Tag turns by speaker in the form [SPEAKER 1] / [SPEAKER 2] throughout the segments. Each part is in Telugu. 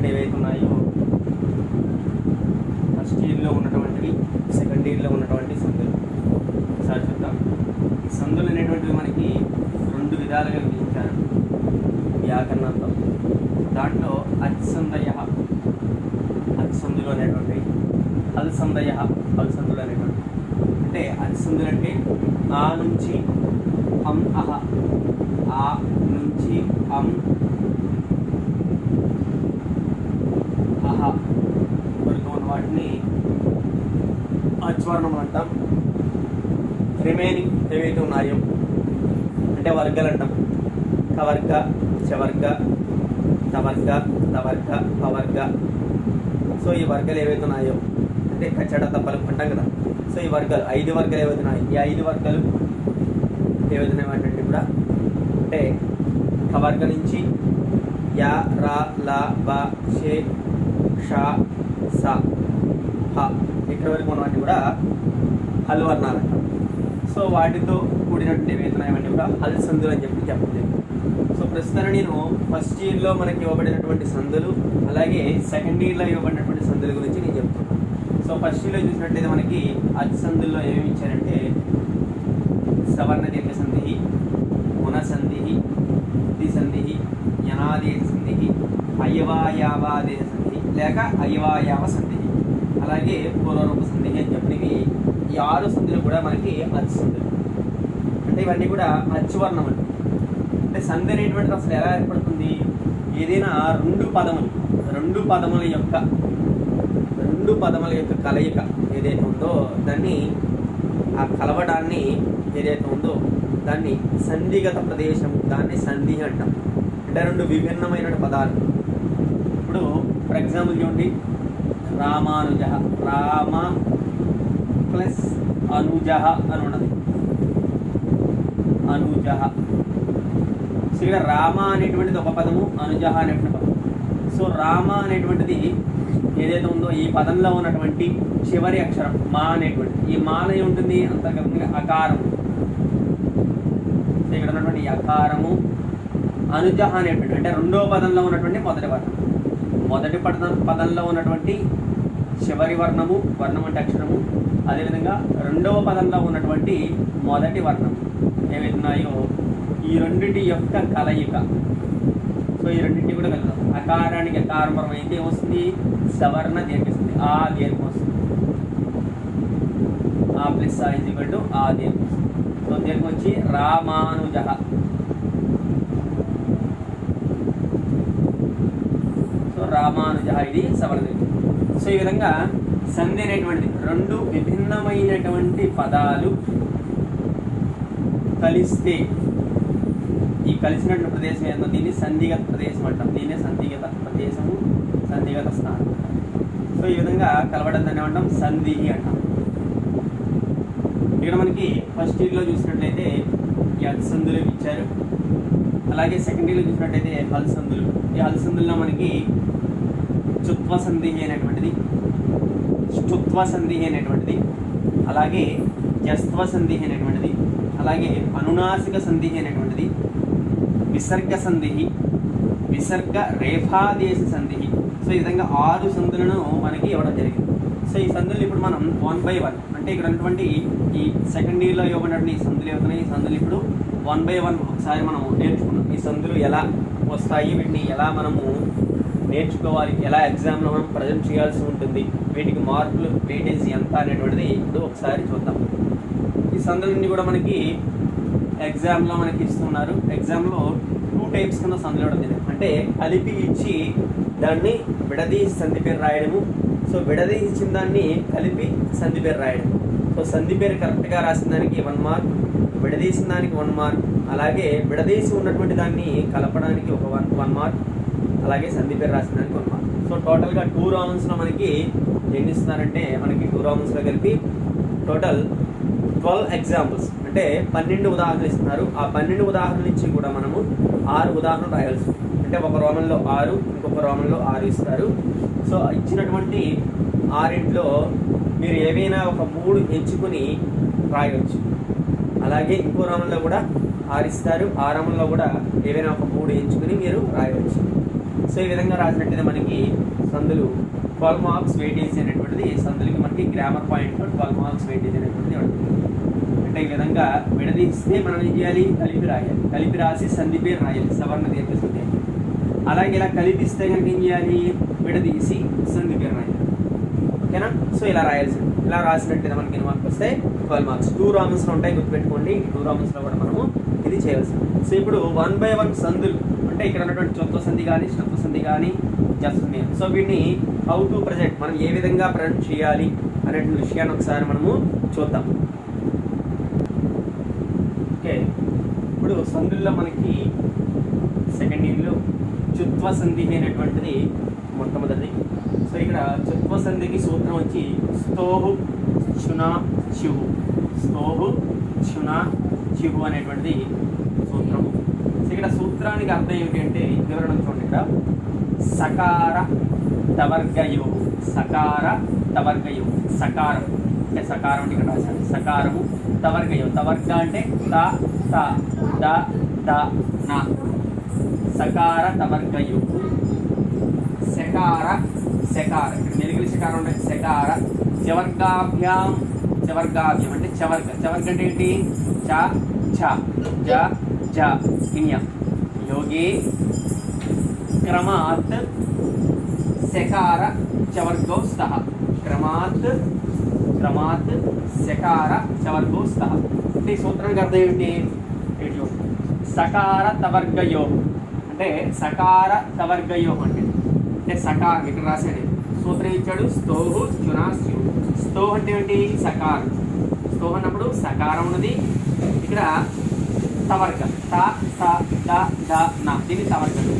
[SPEAKER 1] చూసినటువంటి ఏవైతే ఉన్నాయో ఫస్ట్ ఇయర్లో ఉన్నటువంటివి, సెకండ్ ఇయర్లో ఉన్నటువంటి సందులు ఒకసారి చూద్దాం. ఈ సందులు అనేటువంటివి మనకి రెండు విధాలుగా విభజించారు వ్యాకరణంలో. దాంట్లో అత్సందయ, అత్సందులు అనేటువంటి, అల్సందయ, అల్సందులు అనేటువంటి. అంటే అత్సందులు అంటే ఆ నుంచి అం అహ, ఆ నుంచి అం అహ వరకు ఉన్న వాటిని అచ్వర్ణం అంటాం. రిమైనింగ్ ఏవైతే ఉన్నాయో అంటే వర్గాలు అంటాం. కవర్గ, చవర్గ, తవర్గ, తవర్గ, పవర్గ. సో ఈ వర్గాలు ఏవైతే ఉన్నాయో అంటే కచ్చడ తప్పలు అంటాం కదా. సో ఈ వర్గాలు 5 వర్గాలు ఏవైతే ఉన్నాయి, ఈ 5 వర్గాలు ఏవైతే ఉన్నాయి వాటి కూడా అంటే కవర్గ నుంచి యా, రా, లా, బా, షే, షా, సా, హ ఇక్కడ వరకు ఉన్నవన్నీ కూడా హల్ వర్ణాలు అంటాం. సో వాటితో కూడినటువంటి ఏవైతే ఉన్నాయన్నీ కూడా హల్ సందులు అని చెప్పలేదు. సో ప్రస్తుతం నేను ఫస్ట్ ఇయర్లో మనకి ఇవ్వబడినటువంటి సందులు, అలాగే సెకండ్ ఇయర్లో ఇవ్వబడినటువంటి సందుల గురించి నేను చెప్తున్నాను. సో ఫస్ట్ ఇయర్లో చూసినట్లయితే మనకి అతి సందుల్లో ఏమేమి ఇచ్చారంటే సవర్ణ దీర్ఘ సంధి, గుణసంధి, ద్విసంధి, యనాదేశ సంధి, అయవాయావాదేశ సంధి లేక అయవాయావ సంధి, అలాగే పూర్వరూప సంధి అని చెప్పినవి ఈ 6 సంధులు కూడా మనకి అతి సంధులు. అంటే ఇవన్నీ కూడా అచ్చువర్ణం అండి. అంటే సంధి అనేటువంటిది అసలు ఎలా ఏర్పడుతుంది? ఏదైనా రెండు పదముల యొక్క కలయిక ఏదైతే ఉందో దాన్ని, ఆ కలవడాన్ని ఏదైతే ఉందో దాన్ని సంధిగత ప్రదేశం, దాన్ని సంధి అంటాం. అంటే రెండు విభిన్నమైన పదాలు. ఇప్పుడు ఫర్ ఎగ్జాంపుల్ చూడండి, రామానుజ, రామ ప్లస్ అనుజ అని ఉన్నది, అనుజ. సో ఇక్కడ రామ అనేటువంటిది ఒక పదము, అనుజ అనేటువంటి పదం. సో రామ అనేటువంటిది ఏదైతే ఉందో ఈ పదంలో ఉన్నటువంటి చివరి అక్షరం మా అనేటువంటిది, ఈ మాలో ఉంటుంది అంతర్గతంగా అకారము. సో ఇక్కడ ఉన్నటువంటి అకారము. అనుజ అనేటువంటి అంటే రెండవ పదంలో ఉన్నటువంటి మొదటి వర్ణం, మొదటి పదంలో ఉన్నటువంటి చివరి వర్ణము, వర్ణం అంటే అక్షరము. అదేవిధంగా రెండవ పదంలో ఉన్నటువంటి మొదటి వర్ణం ఏవైతే ఉన్నాయో ఈ రెండింటి యొక్క కలయిక. సో ఈ రెండింటి కూడా కలుగుతాం. అకారానికి అకారం అయితే ఏమొస్తుంది? సవర్ణ దీర్ఘ వస్తుంది, ఆ దీర్ఘం వస్తుంది. ఆ ప్లస్ ఆ ఇజ్ ఈక్వల్ టు ఆ దీర్ఘం. సో దీర్ఘం వచ్చి రామానుజ. సో రామానుజ ఇది సవర్ణ దీర్ఘం. సో ఈ విధంగా సంధి అనేటువంటిది రెండు విభిన్నమైనటువంటి పదాలు కలిస్తే ఈ కలిసినటువంటి ప్రదేశం ఏంటో దీన్ని సంధిగత ప్రదేశం అంటాం. దీన్నే సంధిగత ప్రదేశము, సంధిగత స్థానం. సో ఈ విధంగా కలవడం దాన్ని ఏమంటాం? సంధి అంటాం. ఇక్కడ మనకి ఫస్ట్ ఇయర్లో చూసినట్లయితే ఈ అల్సందులు ఇచ్చారు. అలాగే సెకండ్ ఇయర్లో చూసినట్లయితే హల్సందులు. ఈ హల్సందుల్లో మనకి చుత్వ సంధి అనేటువంటిది, ష్టుత్వ సంధి అనేటువంటిది, అలాగే జస్త్వ సంధి అనేటువంటిది, అలాగే అనునాసిక సంధి అనేటువంటిది, విసర్గ సంధి, విసర్గ రేఫాదేశ సంధి. సో ఈ విధంగా 6 సంధులను మనకి ఇవ్వడం జరిగింది. సో ఈ సంధులు ఇప్పుడు మనం 1 by 1 అంటే ఇక్కడ ఉన్నటువంటి ఈ సెకండ్ ఇయర్లో ఇవ్వబడినటువంటి ఈ సంధులు అవుతున్నాయి. ఈ సంధులు ఇప్పుడు 1 by 1 ఒకసారి మనం నేర్చుకున్నాం. ఈ సంధులు ఎలా వస్తాయి, వీటిని ఎలా మనము నేర్చుకోవాలి, ఎలా ఎగ్జామ్లో మనం ప్రజెంట్ చేయాల్సి ఉంటుంది, వీటికి మార్కులు వెయిటేజ్ ఎంత అనేటువంటిది ఇప్పుడు ఒకసారి చూద్దాం. ఈ సంధులన్నీ కూడా మనకి ఎగ్జామ్లో మనకి ఇస్తున్నారు. ఎగ్జామ్లో 2 టైప్స్ కింద సంధులు ఇవ్వడం జరిగింది. అంటే కలిపి ఇచ్చి దాన్ని విడదీసి సంధి పేరు రాయడము. సో విడదీసి ఇచ్చిన దాన్ని కలిపి సంధి పేరు రాయడం. సో సంధి పేరు కరెక్ట్గా రాసిన దానికి 1 మార్క్, విడదీసిన దానికి 1 మార్క్, అలాగే విడదీసి ఉన్నటువంటి దాన్ని కలపడానికి ఒక 1 మార్క్, అలాగే సంధి పేరు రాసిన దానికి 1 మార్క్. సో టోటల్గా 2 రౌండ్స్లో మనకి ఎన్ని ఇస్తున్నారంటే మనకి 2 రౌండ్స్లో కలిపి టోటల్ 12 ఎగ్జాంపుల్స్ అంటే 12 ఉదాహరణలు ఇస్తున్నారు. ఆ 12 ఉదాహరణల నుంచి కూడా మనము 6 ఉదాహరణలు రాయాల్సి, అంటే ఒక రోమన్లో 6, ఇంకొక రోమన్లో 6 ఇస్తారు. సో ఇచ్చినటువంటి 6 మీరు ఏవైనా ఒక 3 ఎంచుకుని రాయవచ్చు. అలాగే ఇంకో రోమన్లో కూడా 6 ఇస్తారు. ఆ రోమన్లో కూడా ఏవైనా ఒక 3 ఎంచుకుని మీరు రాయవచ్చు. సో ఈ విధంగా రాసినట్టయితే మనకి సందులు 12 మార్క్స్ వెయిటేజ్ అనేటువంటిది సందులకి మనకి గ్రామర్ పాయింట్లో 12 మార్క్స్ వెయిటేజ్ అనేటువంటిది ఉంటుంది. అంటే ఈ విధంగా విడదీస్తే మనం ఏం చేయాలి, కలిపి రాయాలి, కలిపి రాసి సంధి పేరు రాయాలి, సవర్ణ దీర్ఘ సంధి. అలాగే ఇలా కలిపిస్తే కనుక ఏం చేయాలి, విడదీసి సంధి పేరు రాయాలి. ఓకేనా? సో ఇలా రాయాల్సి, ఇలా రాసినట్టయితే మనకి ఎన్ని మార్క్స్ వస్తాయి, 12 మార్క్స్. 2 రామన్స్లో ఉంటాయి, గుర్తుపెట్టుకోండి. 2 రామన్స్లో కూడా మనము ఇది చేయవలసి. సో ఇప్పుడు 1 by 1 సందులు అంటే ఇక్కడ ఉన్నటువంటి చొత్వ సంధి కానీ శ్రుత్వ సంధి కానీ చేస్తుంది. సో వీటిని హౌ టు ప్రజెంట్, మనం ఏ విధంగా ప్రజెంట్ చేయాలి అనేటువంటి విషయాన్ని ఒకసారి మనము చూద్దాం. ఓకే, ఇప్పుడు సందుల్లో మనకి సెకండ్ ఇయర్లో చుత్వ సంధి అనేటువంటిది మొట్టమొదటిది. సో ఇక్కడ చుత్వ సంధికి సూత్రం వచ్చి స్తోహు చునా చిహు, స్తోహు చునా చిహు అనేటువంటిది సూత్రము. సో ఇక్కడ సూత్రానికి అర్థం ఏమిటి అంటే వివరణ చూడండి. ఇక్కడ సకార తవర్గయో, సకార తవర్గయో, సకారం అంటే సకారం అంటే ఇక్కడ రాశాను, సకారము తవర్గయో, తవర్గ అంటే త త ద ద నా, సకార తవర్గయో, శకార శకార ఇక్కడ మెరుగుల శకారం అంటే శకార, చవర్గాభ్యాం చవర్గాభ్యం అంటే చవర్గ, చవర్గ అంటే ఏంటి, చ ఛ జ జ ఇన్య, యోగే క్రమాత్ శకార చవర్గో స్తః, క్రమాత్ క్రమాత్ శకార చవర్గో స్తః. అంటే ఈ సూత్రానికి అర్థం ఏంటి, సకార తవర్గయో అంటే సకార తవర్గయో అంటే సకారం ఇక్కడ రాశాడు, సూత్రం ఇచ్చాడు స్తోహు చునాస్యు. స్తోహ అంటే ఏంటి, సకారం. స్తోహ అన్నప్పుడు సకారం ఉన్నది, ఇక్కడ తవర్గ త త ద ద నా, దీన్ని తవర్గలు.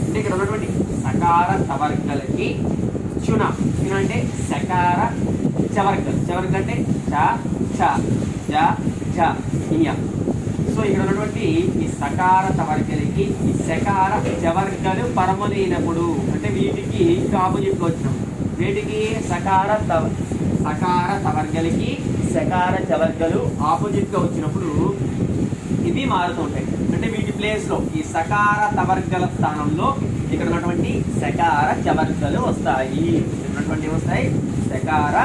[SPEAKER 1] అంటే ఇక్కడ ఉన్నటువంటి సకార తవర్గలకి చున, చున అంటే సకార చవర్గలు, చవర్గ అంటే చ ఛ జ జ ఇయ. సో ఇక్కడ ఉన్నటువంటి ఈ సకార తవర్గలకి ఈ సకార చవర్గలు పరములైనప్పుడు అంటే వీటికి ఆపోజిట్గా వచ్చినప్పుడు, వీటికి సకార తవర్గలకి సకార చవర్గలు ఆపోజిట్గా వచ్చినప్పుడు ఇవి మారుతూ ఉంటాయి. అంటే వీటి ప్లేస్లో ఈ సకార తవర్గల స్థానంలో ఇక్కడ ఉన్నటువంటి సకార చవర్గలు వస్తాయి. ఉన్నటువంటి వస్తాయి సకార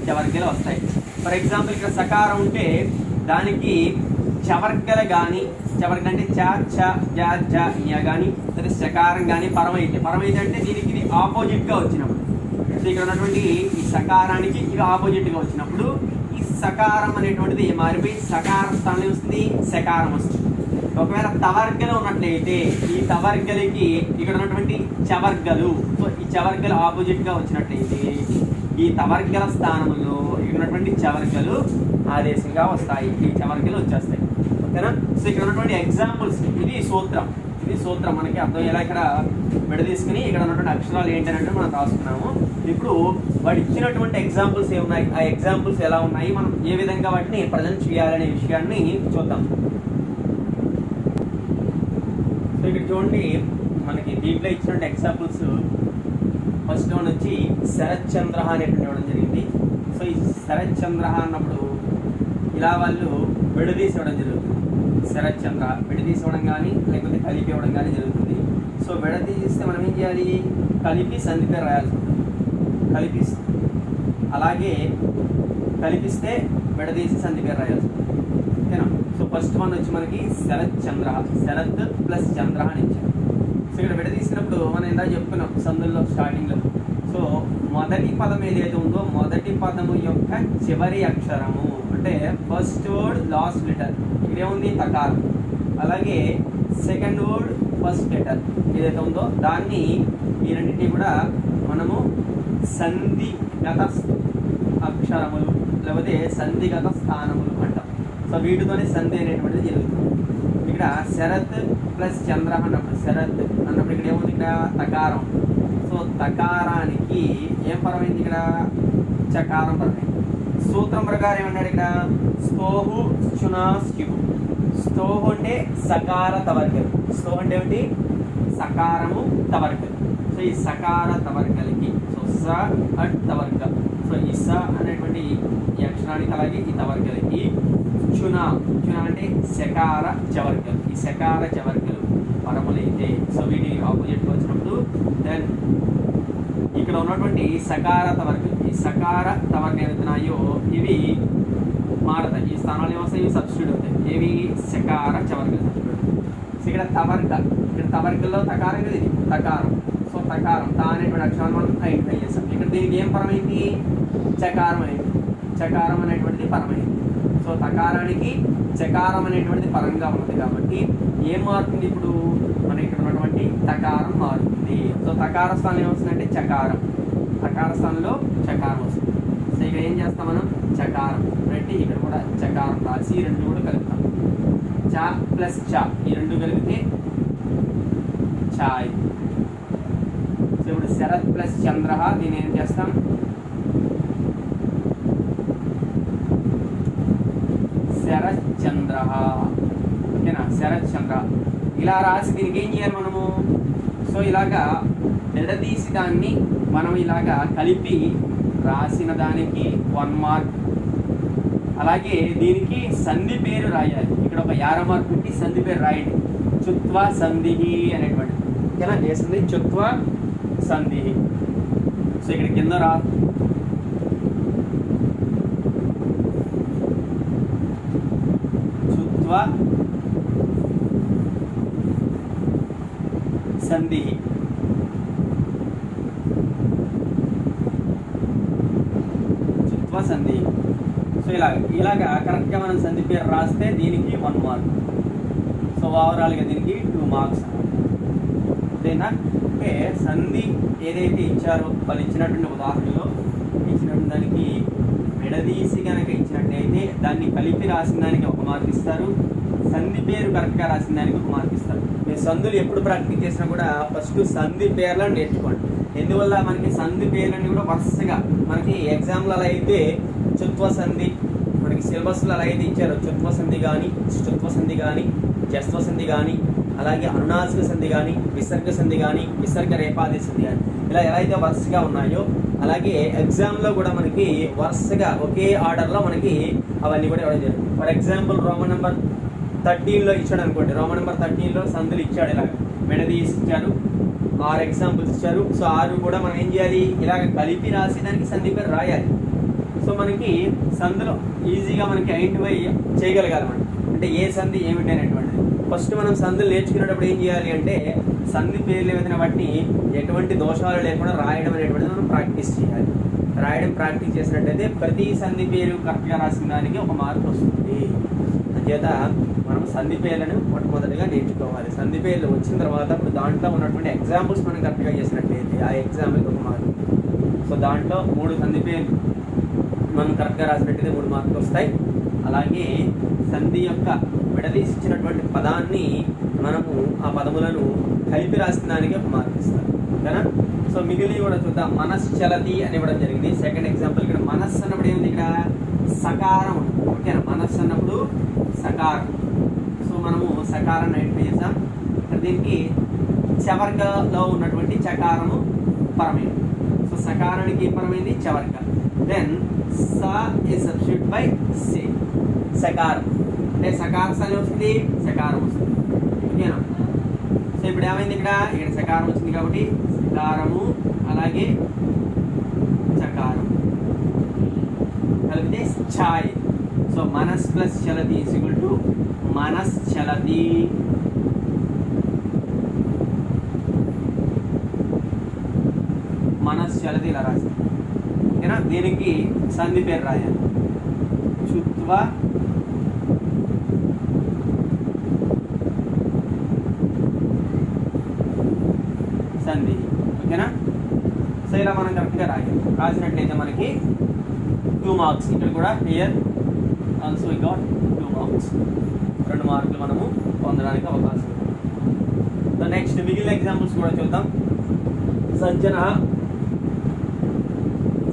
[SPEAKER 1] చవర్గలు వస్తాయి. ఫర్ ఎగ్జాంపుల్ ఇక్కడ సకారం ఉంటే దానికి చవర్గలు కానీ, చవర్గ అంటే చ ఛ జ జ ఇయ కానీ, సరే సకారం కానీ పరమైతే, పరమైతే అంటే దీనికి ఇది ఆపోజిట్గా వచ్చినప్పుడు, సో ఇక్కడ ఉన్నటువంటి ఈ సకారానికి ఇది ఆపోజిట్గా వచ్చినప్పుడు ఈ సకారం అనేటువంటిది మారిపోయి సకార స్థానంలో వస్తుంది, సకారం వస్తుంది. ఒకవేళ తవర్గలు ఉన్నట్లయితే ఈ తవర్గలకి ఇక్కడ ఉన్నటువంటి చవర్గలు, సో ఈ చవర్గలు ఆపోజిట్గా వచ్చినట్లయితే ఈ తవర్గల స్థానంలో ఇక్కడ ఉన్నటువంటి చవర్గలు ఆదేశంగా వస్తాయి, ఈ చవర్గలు వచ్చేస్తాయి. ఓకేనా? సో ఇక్కడ ఉన్నటువంటి ఎగ్జాంపుల్స్, ఇది సూత్రం, ఇది సూత్రం మనకి అర్థం ఎలా ఇక్కడ విడదీసుకుని ఇక్కడ ఉన్నటువంటి అక్షరాలు ఏంటంటే మనం రాసుకున్నాము. ఇప్పుడు వాడు ఇచ్చినటువంటి ఎగ్జాంపుల్స్ ఏమున్నాయి, ఆ ఎగ్జాంపుల్స్ ఎలా ఉన్నాయి, మనం ఏ విధంగా వాటిని ప్రజెంట్ చేయాలనే విషయాన్ని చూద్దాం. సో ఇక్కడ చూడండి మనకి దీంట్లో ఇచ్చినటువంటి ఎగ్జాంపుల్స్, ఫస్ట్ వన్ వచ్చి శరత్ చంద్ర అనేటువంటి ఇవ్వడం జరిగింది. సో ఈ శరత్ చంద్ర అన్నప్పుడు ఇలా వాళ్ళు విడదీసి ఇవ్వడం జరుగుతుంది. శరత్ చంద్ర విడదీసి ఇవ్వడం కానీ లేకపోతే కలిపి ఇవ్వడం కానీ జరుగుతుంది. సో విడదీస్తే మనం ఏం చేయాలి, కలిపి సంధి పేరు రాయాల్సి ఉంటుంది, కలిపిస్తే. అలాగే కలిపిస్తే విడదీసి సంధి పేరు రాయాల్సి ఉంటుంది. ఓకేనా? సో ఫస్ట్ వన్ వచ్చి మనకి శరత్ చంద్ర, శరత్ ప్లస్ చంద్ర అని ఇచ్చారు. సో ఇక్కడ విడదీసినప్పుడు మనం ఇందాక చెప్పుకున్నాం సందుల్లో స్టార్టింగ్లో. సో మొదటి పదం ఏదైతే ఉందో మొదటి పదము యొక్క చివరి అక్షరము అంటే ఫస్ట్ వర్డ్ లాస్ట్ లెటర్ ఇదేముంది తకారం. అలాగే సెకండ్ వర్డ్ ఫస్ట్ లెటర్ ఏదైతే ఉందో దాన్ని ఈ రెండింటినీ కూడా మనము సంధిగత అక్షరములు లేకపోతే సంధిగత స్థానములు అంటాం. సో వీటితోనే సంధి అనేటువంటిది జరుగుతుంది. ఇక్కడ శరత్ ప్లస్ చంద్ర అన్నప్పుడు, శరత్ అన్నప్పుడు ఇక్కడ ఏముంది, ఇక్కడ తకారం. సో తకారానికి ఏం పరమైంది, ఇక్కడ చకారం పరమైంది. సూత్రం ప్రకారం ఏమన్నాడు ఇక్కడ, స్తోహు చునాస్యు. స్తోహు అంటే సకార తవర్గలు, స్తోహు అంటే ఏమిటి, సకారము తవర్గలు. సో ఈ సకార తవర్గలకి సో స అట్ తవర్గ, సో ఈ స అనేటువంటి ఈ అక్షరానికి అలాగే ఈ తవర్గలకి చున, చున అంటే శకార చవర్గలు. ఈ శకార చవర్గలు పరములైతే సో వీటి ఆపోజిట్గా వచ్చినప్పుడు దెన్ ఇక్కడ ఉన్నటువంటి సకార తవర్గం, ఈ సకార తవర్గం ఏవైతున్నాయో ఇవి మారతాయి, ఈ స్థానాలు ఏమొస్తాయి, ఇవి సబ్స్టిట్యూట్ అవుతాయి. ఏవి సకార చవర్గం సబ్స్టిట్యూట్. సో ఇక్కడ తవర్గ, ఇక్కడ తవర్గంలో తకారం ఇది తకారం. సో తకారం తా అనేటువంటి అక్షరాన్ని మనం ఐడెంటిఫై చేస్తాం. ఇక్కడ దీనికి ఏం పరమైంది, చకారం అయింది. చకారం అనేటువంటిది పరమైంది. సో తకారానికి చకారం అనేటువంటిది పరంగా ఉన్నది కాబట్టి ఏం మారుతుంది, ఇప్పుడు మన ఇక్కడ ఉన్నటువంటి తకారం మారుతుంది. సో తకార స్థానం ఏమొస్తుందంటే చకారం, తకార స్థానంలో చకారం వస్తుంది. సో ఇక్కడ ఏం చేస్తాం మనం, చకారం పెట్టి ఇక్కడ కూడా చకారం రాసి ఈ రెండు కూడా కలుపుతాం. చ ప్లస్ చ ఈ రెండు కలిపితే ఛాయ్. సో ఇప్పుడు శరత్ ప్లస్ చంద్ర, దీన్ని ఏం చేస్తాం, శరత్ చంద్ర. ఓకేనా, శరత్ చంద్ర. ఇలా రాసి దీనికి ఏం చేయాలి మనము, సో ఇలాగా నిలదీసి దాన్ని మనం ఇలాగా కలిపి రాసిన దానికి 1 మార్క్. అలాగే దీనికి సంధి పేరు రాయాలి. ఇక్కడ ఒక 50 మార్క్ పెట్టి సంధి పేరు రాయండి. చుత్వ సంధి అనేటువంటిది. ఓకేనా, చేసింది చుత్వ సంధి. సో ఇక్కడ కింద రా చుత్వ సంధి. చుత్వ సంధి. సో ఇలాగా కరెక్ట్గా మనం సంధి పేరు రాస్తే దీనికి 1 మార్క్. సో ఓవరాల్గా దీనికి 2 మార్క్స్. అంతేనా, అంటే సంధి ఏదైతే ఇచ్చారో వాళ్ళు ఇచ్చినటువంటి ఉదాహరణలో ఇచ్చినటువంటి దానికి విడదీసి కనుక ఇచ్చినట్టయితే దాన్ని కలిపి రాసిన దానికి 1 మార్క్ ఇస్తారు. సంధి పేరు కరెక్ట్గా రాసిన దానికి 1 మార్క్ ఇస్తారు. మీరు సంధులు ఎప్పుడు ప్రాక్టీస్ చేసినా కూడా ఫస్ట్ సంధి పేర్లను నేర్చుకోండి. ఎందువల్ల మనకి సంధి పేర్లన్నీ కూడా వరుసగా మనకి ఎగ్జామ్లో అలా అయితే చుత్వ సంధి, మనకి సిలబస్లో అలా అయితే ఇచ్చారు చుత్వ సంధి కానీ, చుత్వ సంధి కానీ, జస్త్వ సంధి కానీ, అలాగే అనునాసిక సంధి కానీ, విసర్గ సంధి కానీ, విసర్గ రేపాది సంధి కానీ, ఇలా ఎలా అయితే వరుసగా ఉన్నాయో అలాగే ఎగ్జామ్లో కూడా మనకి వరుసగా ఒకే ఆర్డర్లో మనకి అవన్నీ కూడా ఇవ్వడం జరుగుతుంది. ఫర్ ఎగ్జాంపుల్ రోమన్ నెంబర్ 13లో ఇచ్చాడు అనుకోండి, రోమన్ నెంబర్ 13లో సంధులు ఇచ్చాడు, ఇలాగ విడదీసి ఇచ్చారు, 6 ఎగ్జాంపుల్స్ ఇచ్చారు. సో 6 కూడా మనం ఏం చేయాలి, ఇలాగ కలిపి రాసి దానికి సంధి పేరు రాయాలి. సో మనకి సంధిలో ఈజీగా మనకి ఐడెంటిఫై చేయగలగాలి మనం, అంటే ఏ సంధి ఏమిటి అనేటువంటిది. ఫస్ట్ మనం సంధులు నేర్చుకునేటప్పుడు ఏం చేయాలి అంటే సంధి పేర్లు ఏదైనా వాటిని ఎటువంటి దోషాలు లేకుండా రాయడం అనేటువంటిది మనం ప్రాక్టీస్ చేయాలి. రాయడం ప్రాక్టీస్ చేసినట్టయితే ప్రతి సంధి పేరు కరెక్ట్గా రాసిన దానికి 1 మార్క్ వస్తుంది. అంచేత మనం సంధి పేర్లను మొట్టమొదటిగా నేర్చుకోవాలి. సంధి పేర్లు వచ్చిన తర్వాత ఇప్పుడు దాంట్లో ఉన్నటువంటి ఎగ్జాంపుల్స్ మనం కరెక్ట్గా చేసినట్లయితే ఆ ఎగ్జాంపుల్కి 1 మార్క్. సో దాంట్లో 3 సంధి పేర్లు మనం కరెక్ట్గా రాసినట్టయితే 3 మార్కులు వస్తాయి. అలాగే సంధి యొక్క విడదీసి ఇచ్చినటువంటి పదాన్ని మనము ఆ పదములను కలిపి రాసిన దానికి 1 మార్క్ ఇస్తాం. ఓకేనా, సో మిగిలి కూడా చూద్దాం. మనశ్చలతి అని ఇవ్వడం జరిగింది. సెకండ్ ఎగ్జాంపుల్ ఇక్కడ మనస్సు అన్నప్పుడు ఏముంది, ఇక్కడ సకారం ఉంటుంది. ఓకేనా, మనస్సు అన్నప్పుడు సకారం. సో మనము సకారాన్ని ఐడెంటిఫై చేస్తాం. ఇక్కడ దీనికి చవర్గలో ఉన్నటువంటి చకారము పరమైంది. సో సకారానికి ఏం పరమైంది, చవర్గ. దెన్ స is substitute by సే, సకారం అంటే సకార స్థానం వస్తుంది, సకారం వస్తుంది. ఓకేనా, సో ఇప్పుడు ఏమైంది, ఇక్కడ సకారం వచ్చింది కాబట్టి సకారము అలాగే చకారం కలిపితే ఛాయ్. సో మనస్ ప్లస్ చలతి ఈజ్ ఈక్వల్ టు మనస్ చలతి. మనస్ చలతి ఇలా రాసి. ఓకేనా, దీనికి సంధి పేరు రాయాలి. చుత్వ సంధి. ఓకేనా, సో ఇలా మనం కరెక్ట్గా రాసినట్లయితే మనకి 2 మార్క్స్. ఇక్కడ కూడా here also we got 2 marks. 2 మార్కులు మనము పొందడానికి అవకాశం ఉంది. నెక్స్ట్ మిగిలిన ఎగ్జాంపుల్స్ కూడా చూద్దాం. సంజన,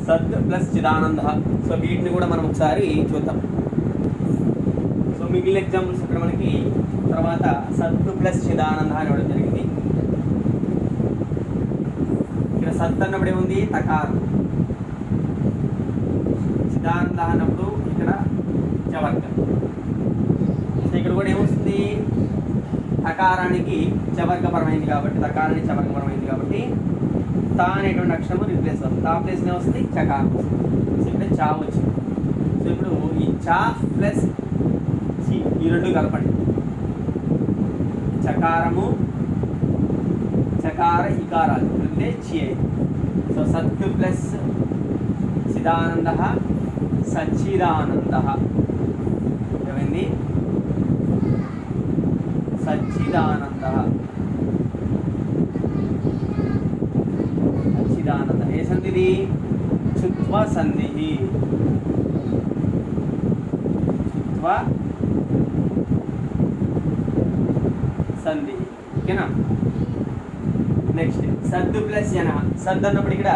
[SPEAKER 1] సత్ ప్లస్ చిదానంద. సో వీటిని కూడా మనం ఒకసారి చూద్దాం. సో మిగిలిన ఎగ్జాంపుల్స్ ఇక్కడ మనకి తర్వాత సత్ ప్లస్ చిదానంద అని ఇవ్వడం జరిగింది. ఇక్కడ సత్ అన్నప్పుడు ఏముంది, తకారం. చిదానంద అన్నప్పుడు ఇక్కడ చవర్గం. సో ఇక్కడ కూడా ఏమొస్తుంది, తకారానికి చవర్గపరమైంది కాబట్టి, తకారానికి చవర్గపరమైంది కాబట్టి తా అనేటువంటి అక్షరము రిప్లేస్ అవుతుంది. తా ప్లేస్ వస్తుంది చకారం వస్తుంది. సో ఇక్కడ చా వచ్చింది. సో ఇప్పుడు ఈ చా ప్లస్ చి ఈ రెండు కలపండి. చకారము చకార ఇకారాలు అంటే చి అయింది. సో సత్ ప్లస్ చిదానంద సచ్చిదానంద ఏమైంది? సచ్చిదానంద సచ్చిదానంద. ఏ సంధిది? చుత్వ సంధి. చుత్వ సంధి. ఓకేనా? నెక్స్ట్ సద్దు ప్లస్ జన. సద్దు అన్నప్పుడు ఇక్కడ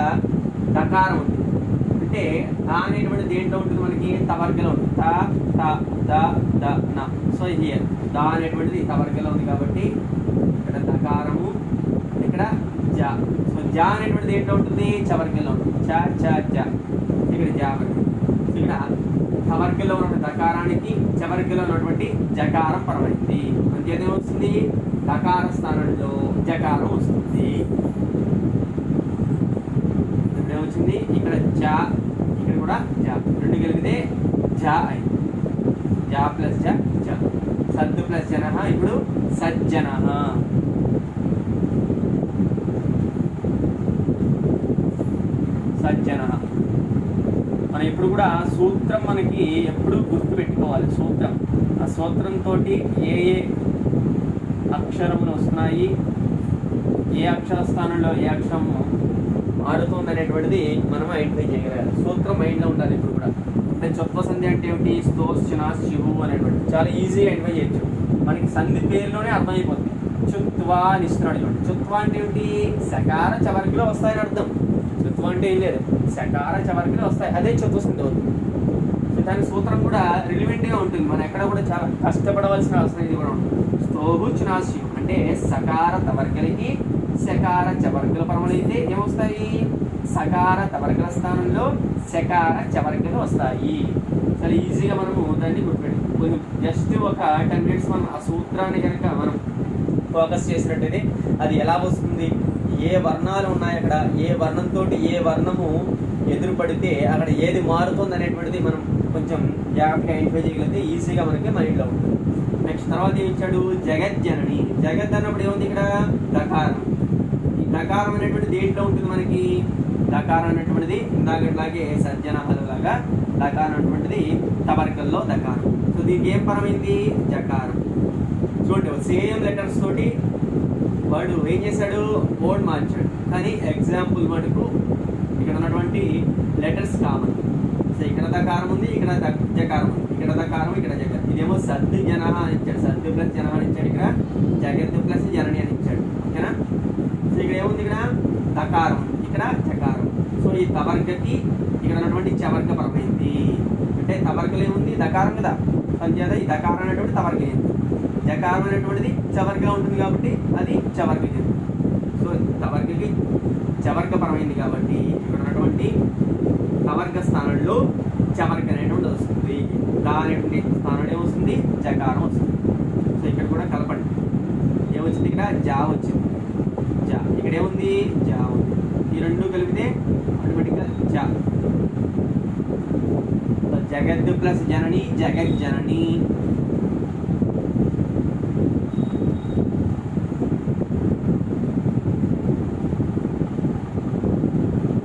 [SPEAKER 1] దకారం ఉంది. అంటే తా అనేటువంటి దేంట్లో ఉంటుంది? మనకి తవర్గలో ఉంటుంది. తా తా ద ద నా. సో హియర్ దా అనేటువంటిది తవర్గలో ఉంది కాబట్టి ఇక్కడ దకారము, ఇక్కడ జా. సో జా అనేటువంటిది దేంట్లో ఉంటుంది? చవర్గలో ఉంటుంది. చ చ జ. ఇక్కడ జా వరకు. ఇక్కడ తవర్గలో ఉన్నటువంటి దకారానికి చవర్గలో ఉన్నటువంటి జకారం పరమైంది. మనకి ఏదేమి వస్తుంది? దకార స్థానంలో జకారం వస్తుంది. ఇప్పుడు ఏమొచ్చింది? ఇక్కడ జా, ఇక్కడ కూడా జా, రెండు కలిపితే జా అయింది. జా ప్లస్ జా జా. సద్దు ప్లస్ జన. ఇప్పుడు సజ్జన. సజ్జన. మనం ఇప్పుడు కూడా సూత్రం మనకి ఎప్పుడు గుర్తు పెట్టుకోవాలి. సూత్రం, ఆ సూత్రంతో ఏ ఏ అక్షరములు వస్తున్నాయి, ఏ అక్షర స్థానంలో ఏ అక్షరము మారుతుంది అనేటువంటిది మనం ఐడెంటిఫై చేయగలగాలి. సూత్రం మైండ్లో ఉండాలి ఇప్పుడు కూడా. అంటే చుత్వ సంధి అంటే ఏమిటి? స్తోశ్చన శివు అనేటువంటి చాలా ఈజీగా ఐడెంటిఫై చేయొచ్చు. మనకి సంధి పేరులోనే అర్థమైపోతుంది. చుత్వ అని ఇస్తున్నాడు చూడండి. చుత్వ అంటే ఏమిటి? సకార చవర్గలో వస్తాయని అర్థం. చుత్వ అంటే ఏం లేదు, సకార చవర్గలో వస్తాయి. అదే చుత్వ సంధి అవుతుంది. సో దాని సూత్రం కూడా రిలివెంట్గా ఉంటుంది. మనం ఎక్కడ కూడా చాలా కష్టపడవలసిన అవసరం ఇది కూడా ఉంటుంది. స్తోహు చునాశి అంటే సకార తవర్గలకి శకార చవర్గల పరములైతే ఏమొస్తాయి? సకార తవర్గల స్థానంలో శకార చవర్గలు వస్తాయి. చాలా ఈజీగా మనము దాన్ని గుర్తుపెట్టి జస్ట్ ఒక 10 minutes మనం ఆ సూత్రాన్ని కనుక మనం ఫోకస్ చేసినట్టయితే అది ఎలా వస్తుంది, ఏ వర్ణాలు ఉన్నాయి అక్కడ, ఏ వర్ణంతో ఏ వర్ణము ఎదురు పడితే అక్కడ ఏది మారుతుంది అనేటువంటిది మనం కొంచెం జాగ్రత్తగా ఐడెంటిఫై చేయగలిగితే ఈజీగా మనకి మైండ్లో ఉంటుంది. నెక్స్ట్ తర్వాత ఏమి ఇచ్చాడు? జగజ్జనని. జగత్ అన్నప్పుడు ఏముంది? ఇక్కడ దకారం. ఈ దకారం అనేటువంటి దేంట్లో ఉంటుంది మనకి? దకారం అనేటువంటిది ఇందాకట్లాగే సజ్జనాలు లాగా దకారం అనేటువంటిది తవర్గల్లో దకారం. సో దీనికి ఏం పరమైంది? జకారం. చూడండి సేమ్ లెటర్స్ తోటి వాడు ఏం చేశాడు? వర్డ్ మార్చాడు. కానీ ఎగ్జాంపుల్ మటుకు ఇక్కడ ఉన్నటువంటి లెటర్స్ కామన్. సో ఇక్కడ దకారం ఉంది, ఇక్కడ జకారం ఉంది, ఇక్కడ దకారం, ఇక్కడ జగత్. ఇదేమో సద్దు జన అని ఇచ్చాడు. సద్దు ప్లస్ జన అని ఇచ్చాడు. ఇక్కడ జగత్తు ప్లస్ జనని అని ఇచ్చాడు. ఓకేనా? సో ఇక్కడ ఏముంది? ఇక్కడ దకారం, ఇక్కడ జకారం. సో ఈ తవర్గకి ఇక్కడ ఉన్నటువంటి చవర్గ పరమైంది. అంటే తవర్గలు ఏముంది? దకారం కదా. అంతేదా ఈ దకారం అనేటువంటి తవర్గ అయింది. జకారం అనేటువంటిది చవర్గగా ఉంటుంది కాబట్టి అది చవర్గ. సో తవర్గకి చవర్గ పరమైంది కాబట్టి ఇక్కడ ఉన్నటువంటి తవర్గ స్థానంలో చవర్గ అనేటువంటి వస్తుంది. దాని స్థానంలో ఏమొస్తుంది? జకారం వస్తుంది. సో ఇక్కడ కూడా కలపండి. ఏమొచ్చింది? ఇక్కడ జా వచ్చింది. జా. ఇక్కడ ఏముంది? జా ఉంది. ఈ రెండు కలిపితే ఆటోమేటిక్గా జా. జగత్ ప్లస్ జనని జగజ్జనని.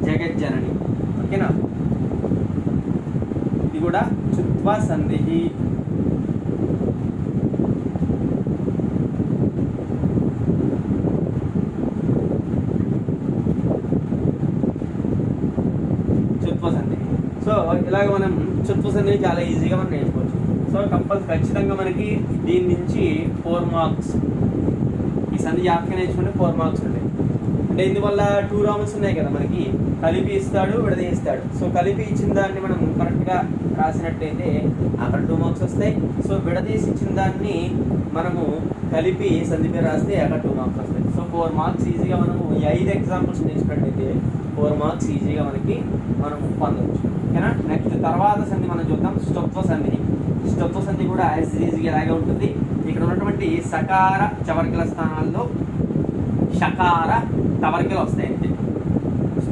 [SPEAKER 1] జగజ్జనని. ఓకేనా? ఇది కూడా చుత్వ సంధి. చుత్వ సంధి. సో ఇలాగ మనం చుత్వ సంధిని చాలా ఈజీగా మనం నేర్చుకోవచ్చు. సో ఖచ్చితంగా మనకి దీని నుంచి 4 మార్క్స్. ఈ సంధి జాగ్రత్తగా నేర్చుకుంటే 4 మార్క్స్ ఉంటాయి. అంటే ఇందువల్ల 2 రామన్స్ ఉన్నాయి కదా మనకి. కలిపి ఇస్తాడు, విడదీస్తాడు. సో కలిపి ఇచ్చిన దాన్ని మనం కరెక్ట్గా రాసినట్టయితే అక్కడ 2 మార్క్స్ వస్తాయి. సో విడదీసి ఇచ్చిన దాన్ని మనము కలిపి సంధి పేరు రాస్తే అక్కడ 2 మార్క్స్ వస్తాయి. సో 4 మార్క్స్ ఈజీగా మనము ఈ 5 ఎగ్జాంపుల్స్ నేర్చుకున్నట్టయితే 4 మార్క్స్ ఈజీగా మనము పొందవచ్చు. ఓకేనా? నెక్స్ట్ తర్వాత సంధి మనం చూద్దాం. స్టొత్వ సంధి. స్టొత్వ సంధి కూడా యాజ్ ఈజీగా ఇలాగే ఉంటుంది. ఇక్కడ ఉన్నటువంటి సకార చవర్గల స్థానాల్లో షకార తవర్గలు వస్తాయి అంతే.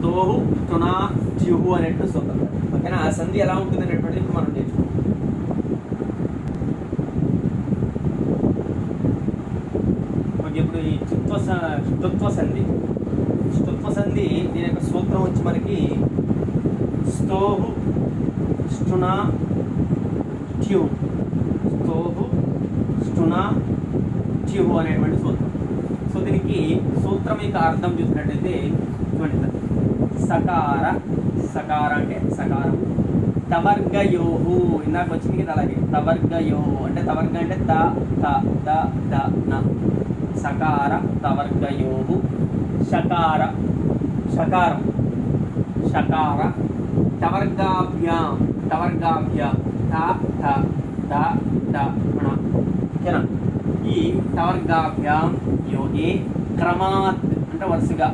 [SPEAKER 1] స్తోహు స్తునా చ్యుహు అనేటువంటి సూత్రం. ఓకేనా? ఆ సంధి ఎలా ఉంటుంది అనేటువంటిది ఇప్పుడు మనం నేర్చుకుంటాం. ఓకే, ఇప్పుడు ఈ స్తుత్వ సంధి దీని యొక్క సూత్రం వచ్చి మనకి స్తోహు స్తునా చ్యుహు, స్తోహు స్తునా చ్యుహు అనేటువంటి సూత్రం. సో దీనికి సూత్రం యొక్క అర్థం చూసినట్టయితే చూడండి, సకార అంటే సకారం, తవర్గయోహు ఇందాక వచ్చింది కదా, అలాగే తవర్గయోహు అంటే తవర్గ అంటే త త ద ద న, సకార తవర్గయోహు, షకారం తవర్గాభ్యాం త థ ద ద ణ. ఓకేనా? ఈ తవర్గాభ్యాం యోగే క్రమాత్ అంటే వరుసగా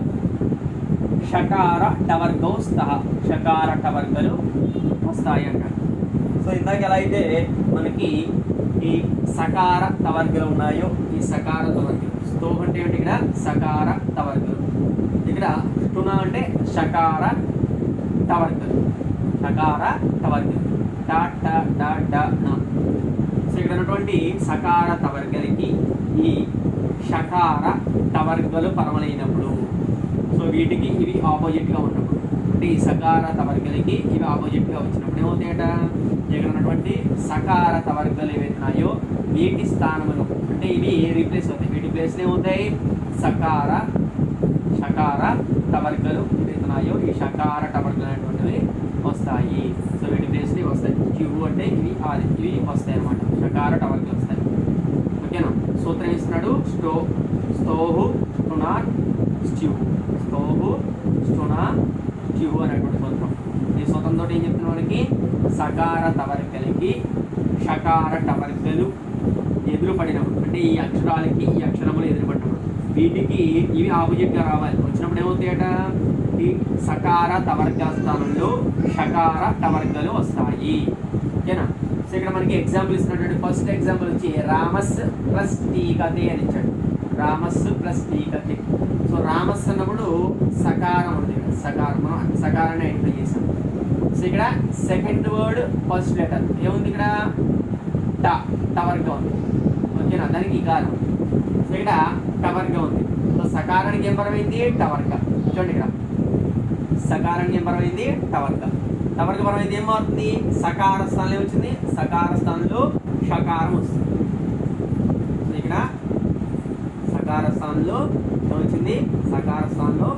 [SPEAKER 1] షకార టవర్గౌ స్తః, షకార టవర్గలు వస్తాయి అంటారు. సో ఇందాక ఎలా అయితే మనకి ఈ సకార తవర్గలు ఉన్నాయో, ఈ సకార తవర్గలు, sto అంటే ఏంటి ఇక్కడ సకార తవర్గలు, ఇక్కడ స్తున అంటే షకార టవర్గలు, ట ట డ డ న. సో ఇక్కడ ఉన్నటువంటి సకార తవర్గలకి ఈ షకార టవర్గలు పరమలైనప్పుడు, సో వీటికి ఇవి ఆపోజిట్గా ఉన్నప్పుడు, అంటే ఈ సకార తవర్గలకి ఇవి ఆపోజిట్గా వచ్చినప్పుడు ఏమవుతాయట, ఇక్కడ ఉన్నటువంటి సకార తవర్గలు ఏవైతున్నాయో వీటి స్థానములు అంటే ఇవి రీప్లేస్ అవుతాయి. వీటి ప్లేస్లో ఏమవుతాయి, షకార టవర్గలు ఏవైతున్నాయో ఈ షకార టవర్గలు అనేటువంటివి వస్తాయి. సో వీటి ప్లేస్లో వస్తాయి. క్యూ అంటే ఇవి వస్తాయి అన్నమాట, షకార టవర్గలు వస్తాయి. ఓకేనా? సూత్రం ఇస్తున్నాడు, స్తోహు స్తునా చ్యుహు, స్తోహు స్తునా చ్యుహు అనేటువంటి సూత్రం. ఈ సూత్రంతో ఏం చెప్తున్నా మనకి, సకార తవర్గలకి షకార టవర్గలు ఎదురుపడినప్పుడు, అంటే ఈ అక్షరాలకి ఈ అక్షరములు ఎదురుపడినప్పుడు వీటికి ఇవి ఆపోజిట్గా రావాలి. వచ్చినప్పుడు ఏమవుతాయట, ఈ సకార తవర్గ స్థానంలో షకార టవర్గలు వస్తాయి. ఓకేనా? సో ఇక్కడ మనకి ఎగ్జాంపుల్ ఇస్తున్నటువంటి ఫస్ట్ ఎగ్జాంపుల్ వచ్చి రామస్ ప్లస్ టీకతే అని ఇచ్చాడు. రామస్ ప్లస్ టీకతే. సో రామస్ అన్నప్పుడు సకారం ఉంది, సకారం, మనం సకారాన్ని ఐడెంటిఫై చేసాం. సో ఇక్కడ సెకండ్ వర్డ్ ఫస్ట్ లెటర్ ఏముంది, ఇక్కడ టవర్గా ఉంది. ఓకేనా? దానికి ఇకారం. సో ఇక్కడ టవర్గా ఉంది. సో సకారానికి ఏం పరమైంది, టవర్గా. చూడండి ఇక్కడ సకారానికి ఏం పరమైంది, టవర్గా. టవర్గ పరమైంది ఏం మారుతుంది, సకార స్థానంలో వచ్చింది, సకార స్థానంలో షకారం వస్తుంది. సో ఇక్కడ సకార స్థానంలో వచ్చింది, సకార స్థానంలో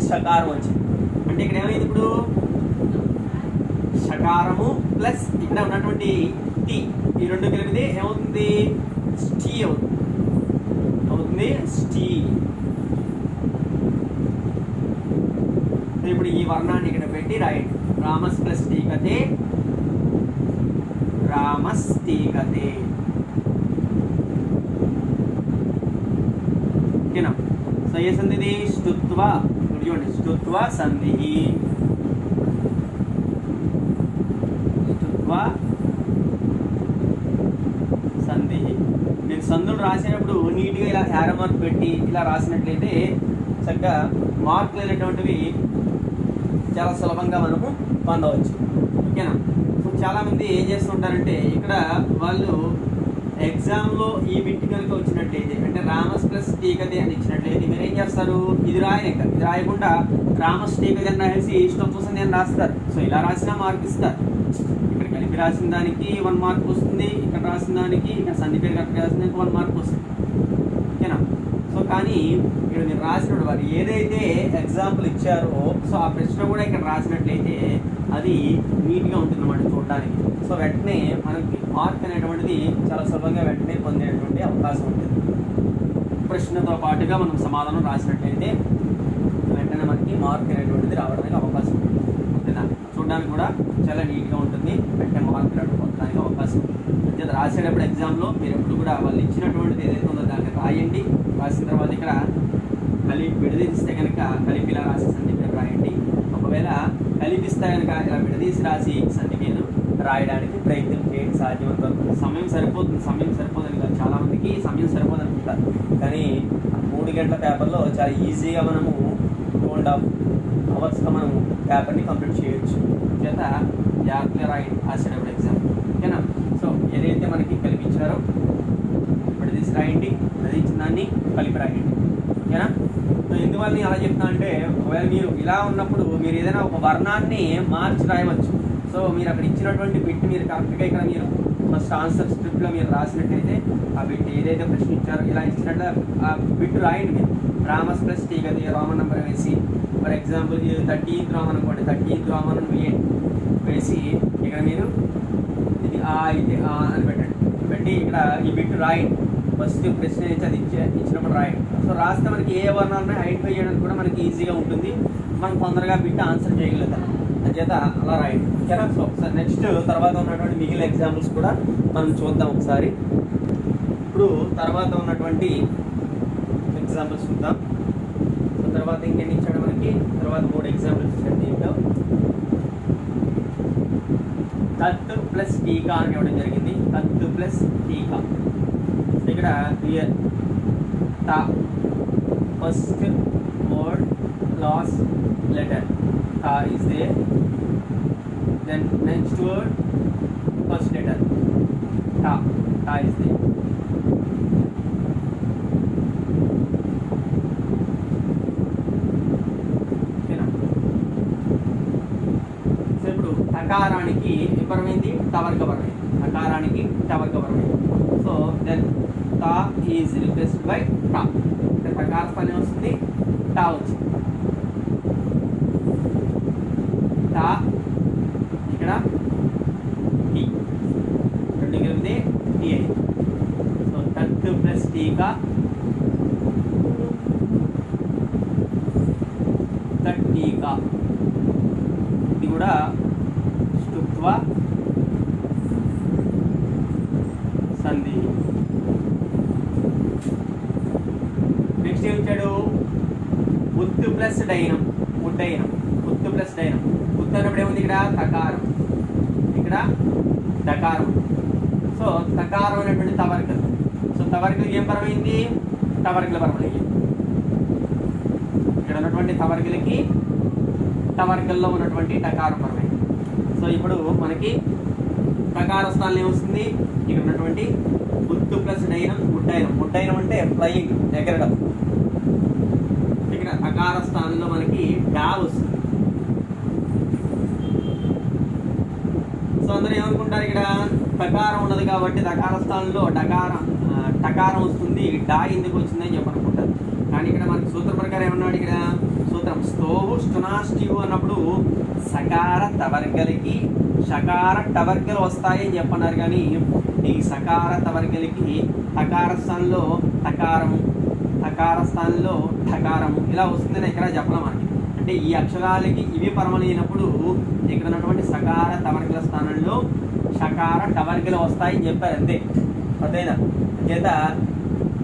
[SPEAKER 1] షకారం వచ్చింది. అంటే ఇక్కడ ఏమైంది, ఇప్పుడు షకారము ప్లస్ ఇక్కడ ఉన్నటువంటి టీ, ఈ రెండు కలిపితే ఏమవుతుంది, స్టీ అవుతుంది స్టీ. ఇప్పుడు ఈ వర్ణాన్ని ఇక్కడ పెట్టి రాయండి, రామస్ ప్లస్ టీకతే, రామస్ టీకతే. ఓకేనా? సో ఏ సంధి ఇది, స్తుత్వ. చూడండి, స్తుత్వ సంధి, స్తుత్వ సంధి. మీరు సంధులు రాసేటప్పుడు నీట్గా ఇలా యారో మార్క్ పెట్టి ఇలా రాసినట్లయితే చక్కగా మార్కులు అనేటువంటివి చాలా సులభంగా మనము పొందవచ్చు. ఓకేనా? సో చాలామంది ఏం చేస్తుంటారంటే ఇక్కడ వాళ్ళు ఎగ్జామ్లో ఈ బిట్ కనుక వచ్చినట్లయితే, అంటే రామస్ ప్లస్ టీకతే అని ఇచ్చినట్లయితే మీరు ఏం చేస్తారు, ఇది రాయలేక, ఇది రాయకుండా రామస్ టీకతే అని రాసి స్తుత్వసంధి అని రాస్తారు. సో ఇలా రాసినా మార్క్ ఇస్తారు. ఇక్కడ కలిపి రాసిన దానికి 1 మార్క్ వస్తుంది, ఇక్కడ రాసిన దానికి, ఇక్కడ సంధి పేరు కరెక్ట్ రాసిన దానికి 1 మార్క్ వస్తుంది. ఓకేనా? సో కానీ ఇక్కడ మీరు రాసినప్పుడు వారు ఏదైతే ఎగ్జాంపుల్ ఇచ్చారో సో ఆ ప్రశ్న కూడా ఇక్కడ రాసినట్లయితే అది నీట్గా ఉంటుంది అన్నమాట చూడడానికి. సో వెంటనే మనకి మార్క్ అనేటువంటిది చాలా సులభంగా వెంటనే పొందేటువంటి అవకాశం ఉంటుంది. ప్రశ్నతో పాటుగా మనం సమాధానం రాసినట్లయితే వెంటనే మనకి మార్క్ అనేటువంటిది రావడానికి అవకాశం ఉంటుంది. ఓకేనా? చూడడానికి కూడా చాలా నీట్గా ఉంటుంది, వెంటనే మార్క్ పొందడానికి అవకాశం ఉంటుంది. అంటే రాసేటప్పుడు ఎగ్జామ్లో మీరు ఎప్పుడు కూడా వాళ్ళు ఇచ్చినటువంటిది ఏదైతే ఉందో దాన్ని రాయండి. రాసిన తర్వాత ఇక్కడ విడదీస్తే కనుక కలిపి ఇలా రాసి సంధి పేరు రాయండి. ఒకవేళ కలిపిస్తే కనుక ఇలా విడదీసి రాసి సంధి పేరు రాయడానికి ప్రయత్నం చేయండి సాధ్యమంత వరకు. సమయం సరిపోతుంది కదా, చాలామందికి సమయం సరిపోదు అనుకుంటారు. కానీ 3 గంటల పేపర్లో చాలా ఈజీగా మనము 2.5 వరుసగా మనం పేపర్ని కంప్లీట్ చేయొచ్చు. చేత జాగ్రత్తగా రాయండి రాసేటప్పుడు ఎగ్జామ్. ఓకేనా? సో ఏదైతే మనకి కల్పించారో ఇప్పుడు తీసి రాయండి, అది ఇచ్చిన దాన్ని కలిపి రాయండి. ఓకేనా? సో ఎందువల్ల నేను అలా చెప్తున్నా అంటే, ఒకవేళ మీరు ఇలా ఉన్నప్పుడు మీరు ఏదైనా ఒక వర్ణాన్ని మార్చి రాయవచ్చు. సో మీరు అక్కడ ఇచ్చినటువంటి బిట్ మీరు కరెక్ట్గా ఇక్కడ మీరు ఫస్ట్ ఆన్సర్ స్క్రిప్ట్లో మీరు రాసినట్టయితే ఆ బిట్ ఏదైతే ప్రశ్న ఇచ్చారో ఇలా ఇచ్చినట్లు ఆ బిట్ రాయండి. మీరు రామస్ ప్లస్ టీ కదా రోమన్ నెంబర్ వేసి, ఫర్ ఎగ్జాంపుల్ 13th రోమన్ అనుకోండి, 13th రోమన్ వేసి ఇక్కడ మీరు ఇది అయితే అని పెట్టండి. పెట్టి ఇక్కడ ఈ బిట్ రాయండి. ఫస్ట్ ప్రశ్న ఇచ్చి అది ఇచ్చినప్పుడు రాయండి. సో రాస్తే మనకి ఏ వర్ణాలను ఐడెంటిఫై చేయడానికి కూడా మనకి ఈజీగా ఉంటుంది, మనం తొందరగా బిట్ ఆన్సర్ చేయగలుగుతాం. అంచేత అలా రాయండి. ఓకేనా? సో ఒకసారి నెక్స్ట్ తర్వాత ఉన్నటువంటి మిగిలిన ఎగ్జాంపుల్స్ కూడా మనం చూద్దాం ఒకసారి. ఇప్పుడు తర్వాత ఉన్నటువంటి ఎగ్జాంపుల్స్ చూద్దాం. సో తర్వాత ఇంకెన్ని ఇచ్చాడు మనకి, తర్వాత 3 ఎగ్జాంపుల్స్ ఇచ్చాడు. దీంట్లో తత్ ప్లస్ టీకా అని ఇవ్వడం జరిగింది. తత్ ప్లస్ టీకా. ఇక్కడ రియల్ తా ఫస్ట్ వర్డ్ లాస్ట్ లెటర్ తా is there, then next word first letter తా ఈస్ దేర్. సో ఇప్పుడు తకారానికి విపరమైంది, టవర్గపరమైంది. తకారానికి టవర్గపరమైంది. సో దెన్ తా ఈజ్ రిప్లేస్డ్ బై టా. ఇక్కడ తకార స్థానం వస్తుంది, టా వచ్చింది. టా ఇక్కడ టీ, రెండు కలిపితే టీ అయింది. సో తత్ ప్లస్ టీకా తట్ టీకా. ఇది కూడా స్తుత్వ సంధి. నెక్స్ట్ ఏం ఇచ్చాడు, ఉత్తు ప్లస్ డైనం, ఉడ్డైనం. ఉత్తు ప్లస్ డైనం. ఉత్తు అన్నప్పుడు ఏముంది, ఇక్కడ తకారం, ఇక్కడ డకారం. సో తకారం అనేటువంటి తవర్గలు. సో తవర్గలు ఏం పరమైంది, టవర్గల పరమైంది. ఇక్కడ ఉన్నటువంటి తవర్గలకి టవర్గల్లో ఉన్నటువంటి టకారం పరమైంది. సో ఇప్పుడు మనకి టకార స్థానం ఏమొస్తుంది, ఇక్కడ ఉన్నటువంటి ఉత్తు ప్లస్ డైనం, ఉడ్డైనం. ఉడ్డైనం అంటే ఫ్లయింగ్, ఎగరడం. ఇక్కడ టకార స్థానంలో మనకి డా వస్తుంది. సో అందరూ ఏమనుకుంటారు, ఇక్కడ టకారం ఉన్నది కాబట్టి టకార స్థానంలో టకారం వస్తుంది, డా ఎందుకు వచ్చిందని చెప్పనుకుంటారు. కానీ ఇక్కడ మనకి సూత్ర ప్రకారం ఏమన్నాడు, ఇక్కడ సూత్రం స్తోవు స్టునాస్టివ్ అన్నప్పుడు సకార తవర్గలకి షకార టవర్గలు వస్తాయని చెప్పన్నారు. కానీ ఈ సకార తవర్గలకి టకార స్థానంలో టకారము, టకార స్థానంలో ఠకారము ఇలా వస్తుందని ఇక్కడ చెప్పలేం మనకి. అంటే ఈ అక్షరాలకి ఇవి పరమలైనప్పుడు ఇక్కడ ఉన్నటువంటి సకార తవర్గల స్థానంలో షకార టవర్గలు వస్తాయని చెప్పారు, అంతే. అదేనా? చేత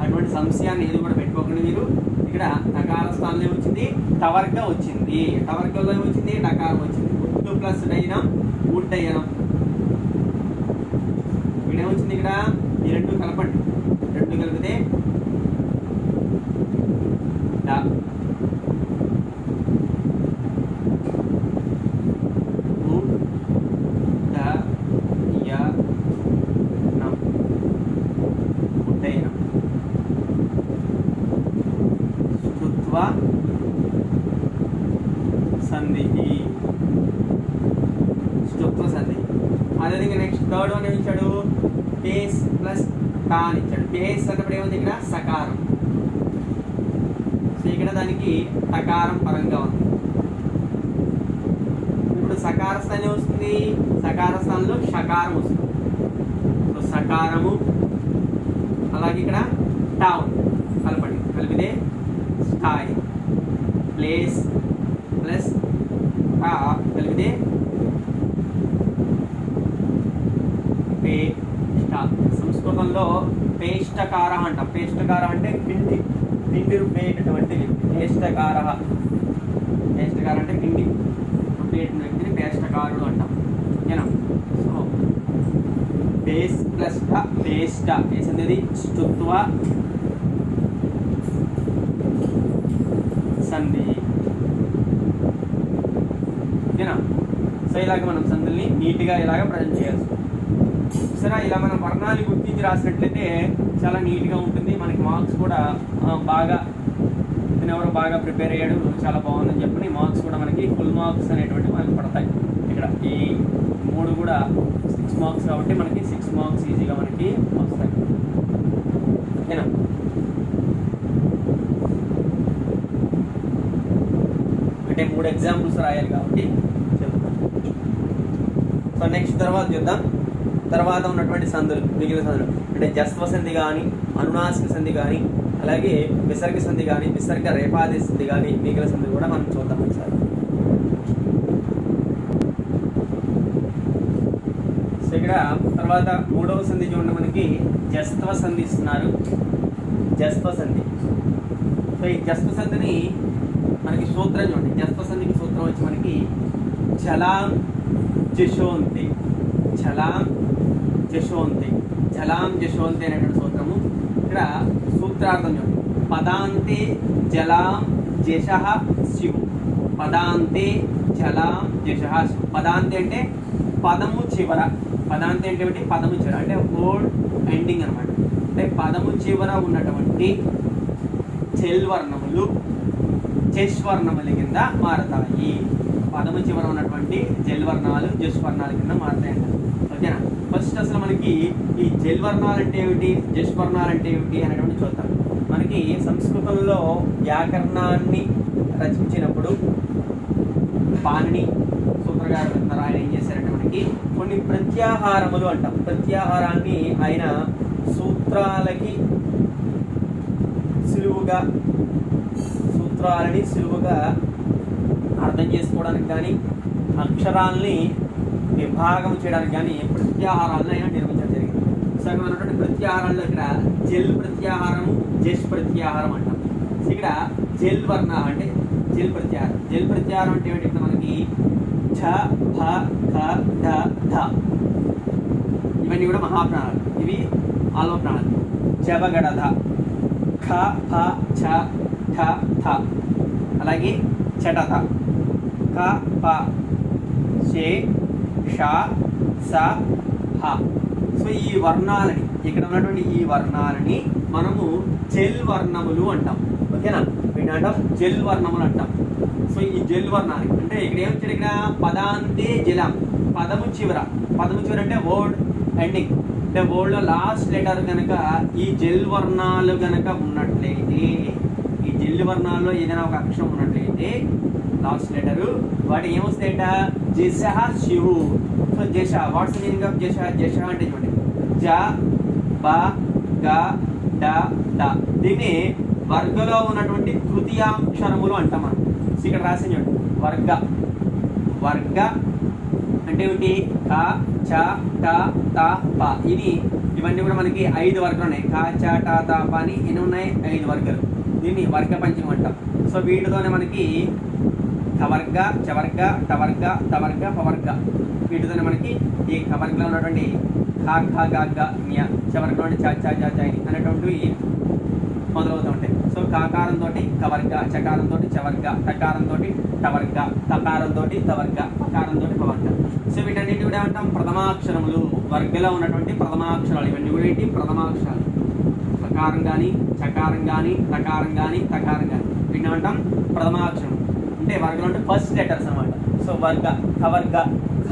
[SPEAKER 1] అటువంటి సంశయాన్ని ఏది కూడా పెట్టుకోకుండా మీరు ఇక్కడ టకార స్థానంలో వచ్చింది, టవర్గ వచ్చింది. టవర్గంలో ఏమొచ్చింది, టకారం వచ్చింది. ఉత్తు ప్లస్ డైనం, ఉడ్డయనం. వీడేమొచ్చింది, ఇక్కడ ఈ రెండు కలపండి. రెండు కలిపితే డా. ఉడ్డయనం. స్తుత్వ సంధి, స్తుత్వ సంధి. అదేవిధంగా నెక్స్ట్ థర్డ్ వన్ ఏమి ఇచ్చాడు, పేస్ ప్లస్ టా అని ఇచ్చాడు. పేస్ అన్నప్పుడు ఏముంది, ఇక్కడ సకారం. సో ఇక్కడ దానికి టకారం పరంగా ఉంది. ఇప్పుడు సకార స్థానం వస్తుంది, సకార స్థానంలో షకారం వస్తుంది. సో సకారము, అలాగే ఇక్కడ టా ఉంది, కలపండి. కలిపితే స్టాయి. ప్లేస్ ప్లస్ టా కలిపితే పేష్ట. సంస్కృతంలో పేష్టకార అంటాం. పేష్టకార అంటే పిండి, పిండి రుబ్బేటటువంటి వ్యక్తి. పేష్టకార, పేష్టకార అంటే పిండి రుబ్బేట వ్యక్తిని పేష్టకారుడు అంటాం. ఓకేనా? సో పేస్ ప్లస్ ట, పేష్ట. పేస్ అనేది స్తుత్వ సంధి. ఓకేనా. సో ఇలాగ మనం సందుల్ని నీట్గా ఇలాగ ప్రజెంట్ చేయాల్సి సరే. ఇలా మనం వర్ణాలు గుర్తించి రాసినట్లయితే చాలా నీట్గా ఉంటుంది. మనకి మార్క్స్ కూడా బాగా ఎవరో బాగా ప్రిపేర్ అయ్యాడు, చాలా బాగుందని చెప్పని మార్క్స్ కూడా మనకి ఫుల్ మార్క్స్ అనేటువంటివి మనకి పడతాయి. ఇక్కడ ఈ 3 కూడా 6 మార్క్స్ కాబట్టి మనకి 6 మార్క్స్ ఈజీగా మనకి వస్తాయి. ఓకేనా. అంటే 3 ఎగ్జాంపుల్స్ రాయాలి కాబట్టి చెప్తాను. సో నెక్స్ట్ తర్వాత చూద్దాం. తర్వాత ఉన్నటువంటి సందులు, మిగిలిన సందులు అంటే జస్వ సంధి కానీ, అనునాసిక సంధి కానీ, అలాగే విసర్గ సంధి కానీ, విసర్గ రేపాది సంధి కానీ, మిగిలిన సంధి కూడా మనం చూద్దాం ఒకసారి. సో ఇక్కడ తర్వాత 3వ సంధి చూడండి, మనకి జస్వ సంధి ఇస్తున్నారు. జస్వ సంధి. సో ఈ జస్వ సంధిని మనకి సూత్రం చూడండి. జస్వ సంధికి సూత్రం వచ్చి మనకి చలాం జశోంతి, చలాం జశోంతి, జలాం జశోంతి అనేటువంటి సూత్రము. ఇక్కడ సూత్రార్థం చూడండి. పదాంతే జలాం జశః శివు, పదాంతే జలాం జశః శివు. పదాంతే అంటే పదము చివర, పదాంతే అంటే ఏమిటి? పదము చివర అంటే వర్డ్ ఎండింగ్ అనమాట. అంటే పదము చివర ఉన్నటువంటి చెల్వర్ణములు చెష్వర్ణముల కింద మారతాయి. పదము చివర ఉన్నటువంటి జల్వర్ణాలు జస్వర్ణాల కింద మారతాయి అంట. ఓకేనా. ఫస్ట్ అసలు మనకి ఈ జల్వర్ణాలు అంటే ఏమిటి, జస్వర్ణాలు అంటే ఏమిటి అనేటువంటి చూద్దాం. మనకి సంస్కృతంలో వ్యాకరణాన్ని రచించినప్పుడు పాణిని సూత్రగారు ఉన్నారు. ఆయన ఏం చేశారంటే మనకి కొన్ని ప్రత్యాహారములు అంటాం. ప్రత్యాహారాన్ని ఆయన సూత్రాలని సులువుగా అర్థం చేసుకోవడానికి కానీ, అక్షరాలని విభాగం చేయడానికి కానీ ప్రత్యాహారాలను ఆయన నిర్మించడం జరిగింది. సో ఇక్కడ ఉన్నటువంటి ప్రత్యాహారాల్లో ఇక్కడ జల్ ప్రత్యాహారము, జష్ ప్రత్యాహారం అంటాం. సో ఇక్కడ జల్ వర్ణ అంటే జల్ ప్రత్యాహారం. జల్ ప్రత్యాహారం అంటే ఏమిటి? మనకి ఝ, భ, ఘ, ఢ, ధ ఇవన్నీ కూడా మహాప్రాణాలు, ఇవి ఆల్వ ప్రాణాలు. జబగడధ, ఖ, ఫ, ఛ, ఠ, థ. అలాగే చటథ, క, ప, షే, ష, స, హ. సో ఈ వర్ణాలని, ఇక్కడ ఉన్నటువంటి ఈ వర్ణాలని మనము జెల్ వర్ణములు అంటాం. ఓకేనా. వీటిని అంటాం జెల్ వర్ణములు అంటాం. సో ఈ జెల్ వర్ణాలు అంటే ఇక్కడ ఏమొచ్చాడు? ఇక్కడ పదాంతే జలం, పదము చివర. పదము చివర అంటే వర్డ్ ఎండింగ్, అంటే వర్డ్లో లాస్ట్ లెటర్ కనుక ఈ జెల్ వర్ణాలు కనుక ఉన్నట్లయితే, ఈ జెల్ వర్ణాల్లో ఏదైనా ఒక అక్షరం ఉన్నట్లయితే లాస్ట్ లెటరు, వాటి ఏమొస్తాయంట? జశః శివు. సో జశ, వాట్స్ ద మీనింగ్ ఆఫ్ జశ? జశ అంటే చూడండి, జ, బ, గ, డ, ద. దీన్ని వర్గలో ఉన్నటువంటి తృతీయాక్షరములు అంటాం మనం. ఇక్కడ రాసి చూడండి, వర్గ. వర్గ అంటే ఏమిటి? క, చ, ట, త, ప. ఇవన్నీ కూడా మనకి 5 వర్గాలు ఉన్నాయి. క, చ, ట, త, ప అని ఎన్ని ఉన్నాయి? 5 వర్గాలు. దీన్ని వర్గ పంచమం అంటాం. సో వీటితోనే మనకి కవర్గ, చవర్గ, టవర్గ, తవర్గ, పవర్గ. వీటితోనే మనకి ఈ కవర్గలో ఉన్నటువంటి ఖ, ఖ, గ, గ, జ్ఞ, చవర్గలో చ, చ, జ, జ అనేటువంటివి మొదలవుతూ ఉంటాయి. సో కాకారంతో కవర్గ, చకారంతో చవర్గ, టకారంతో టవర్గ, తకారంతో తవర్గ, పకారంతో పవర్గ. సో వీటన్నిటి కూడా ఏమంటాం? ప్రథమాక్షరములు. వర్గలో ఉన్నటువంటి ప్రథమాక్షరాలు ఇవన్నీ కూడా ఏంటి? ప్రథమాక్షరాలు. సకారం కానీ, చకారం కానీ, టకారం కానీ, తకారం కానీ వీటిని ఏమంటాం? ప్రథమాక్షరం. అంటే వర్గలో అంటే ఫస్ట్ లెటర్స్ అనమాట. సో వర్గ, కవర్గ, ఖ,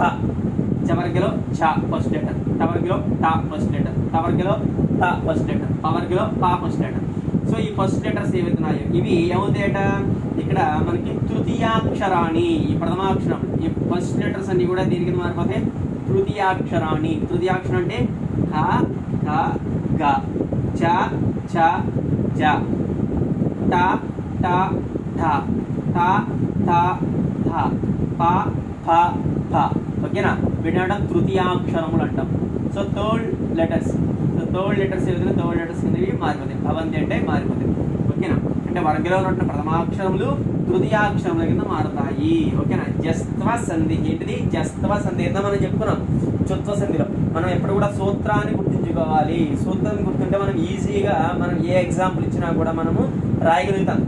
[SPEAKER 1] చవర్గలో చ ఫస్ట్ లెటర్, టవర్గలో ట ఫస్ట్ లెటర్, తవర్గలో త ఫస్ట్ లెటర్, పవర్గలో ప ఫస్ట్ లెటర్. సో ఈ ఫస్ట్ లెటర్స్ ఏవైతున్నాయో ఇవి ఏమవుతాయట? ఇక్కడ మనకి తృతీయాక్షరాణి, ఈ ప్రథమాక్షరం, ఈ ఫస్ట్ లెటర్స్ అన్ని కూడా దీనికి మారిపోతే తృతీయాక్షరాణి. తృతీయాక్షరం అంటే హ, క, గ, చ, ఛ, జ, ట, ట, ఢ, త, థ, ధ, ప, ఫ, ఫ. ఓకేనా. వీటిని తృతీయాక్షరములు అంటాం. So third letters. So third letters ఏదైనా థర్డ్ లెటర్స్ అనేవి మారిపోతాయి. భవంతి అంటే మారిపోతాయి. ఓకేనా. అంటే వర్గంలో ఉన్న ప్రథమాక్షరములు తృతీయాక్షరముల కింద మారుతాయి. ఓకేనా. జస్త్వ సంధి ఏంటిది? జస్త్వ సంధి ఏదో మనం చెప్పుకున్నాం చుత్వ సంధిలో. మనం ఎప్పుడు కూడా సూత్రాన్ని గుర్తుంచుకోవాలి. సూత్రాన్ని గుర్తుంటే మనం ఈజీగా మనం ఏ ఎగ్జాంపుల్ ఇచ్చినా కూడా మనము రాయగలుగుతాం.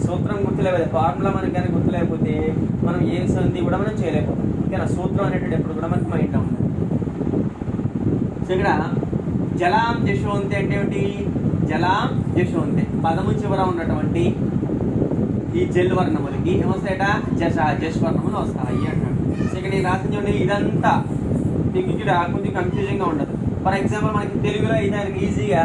[SPEAKER 1] సో సూత్రం గుర్తులేకపోతే, ఫార్ములా మనకి కానీ గుర్తులేకపోతే మనం ఏ సంధి కూడా మనం చేయలేకపోతాం. ఓకేనా, సూత్రం అనేటువంటి ఎప్పుడు కూడా మనకి మైండ్లో ఉంటుంది. సో ఇక్కడ జలాం జశోంతి అంటే ఏమిటి? జలాం జశోంతి పదము చివర ఉన్నటువంటి ఈ జల్ వర్ణములకి ఏమొస్తాయట? జశ్వర్ణములు వస్తాయి అంటాడు. సో ఇక్కడ నేను రాసిన చూడండి, ఇదంతా మీకు ఇక్కడ కొంచెం కన్ఫ్యూజింగ్గా ఉండదు. ఫర్ ఎగ్జాంపుల్ మనకి తెలుగులో అయితే ఈజీగా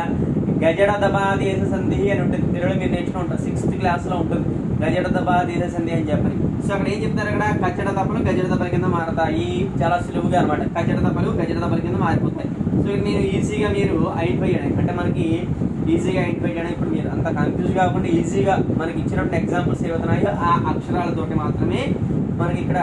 [SPEAKER 1] గజడ దబా దేశ సంధి అని ఉంటుంది. తెలుగులో మీరు నేర్చుకుని ఉంటారు, 6th క్లాస్లో ఉంటుంది గజడ దబా దేశ సంధి అని చెప్పని. సో అక్కడ ఏం చెప్తారు? అక్కడ కచ్చడ దప్పలు గజడ దప్పల కింద మారతాయి. చాలా సులువుగా అనమాట, కచ్చడ దప్పలు గజడ దప్పల కింద మారిపోతాయి. సో మీరు ఈజీగా మీరు ఐడెంటిఫై చేయడానికి, అంటే మనకి ఈజీగా ఐడెంటిఫై చేయడానికి ఇప్పుడు మీరు అంత కన్ఫ్యూజ్ కాకుండా ఈజీగా మనకి ఇచ్చినటువంటి ఎగ్జాంపుల్స్ ఏవైతున్నాయో ఆ అక్షరాలతోటి మాత్రమే మనకి ఇక్కడ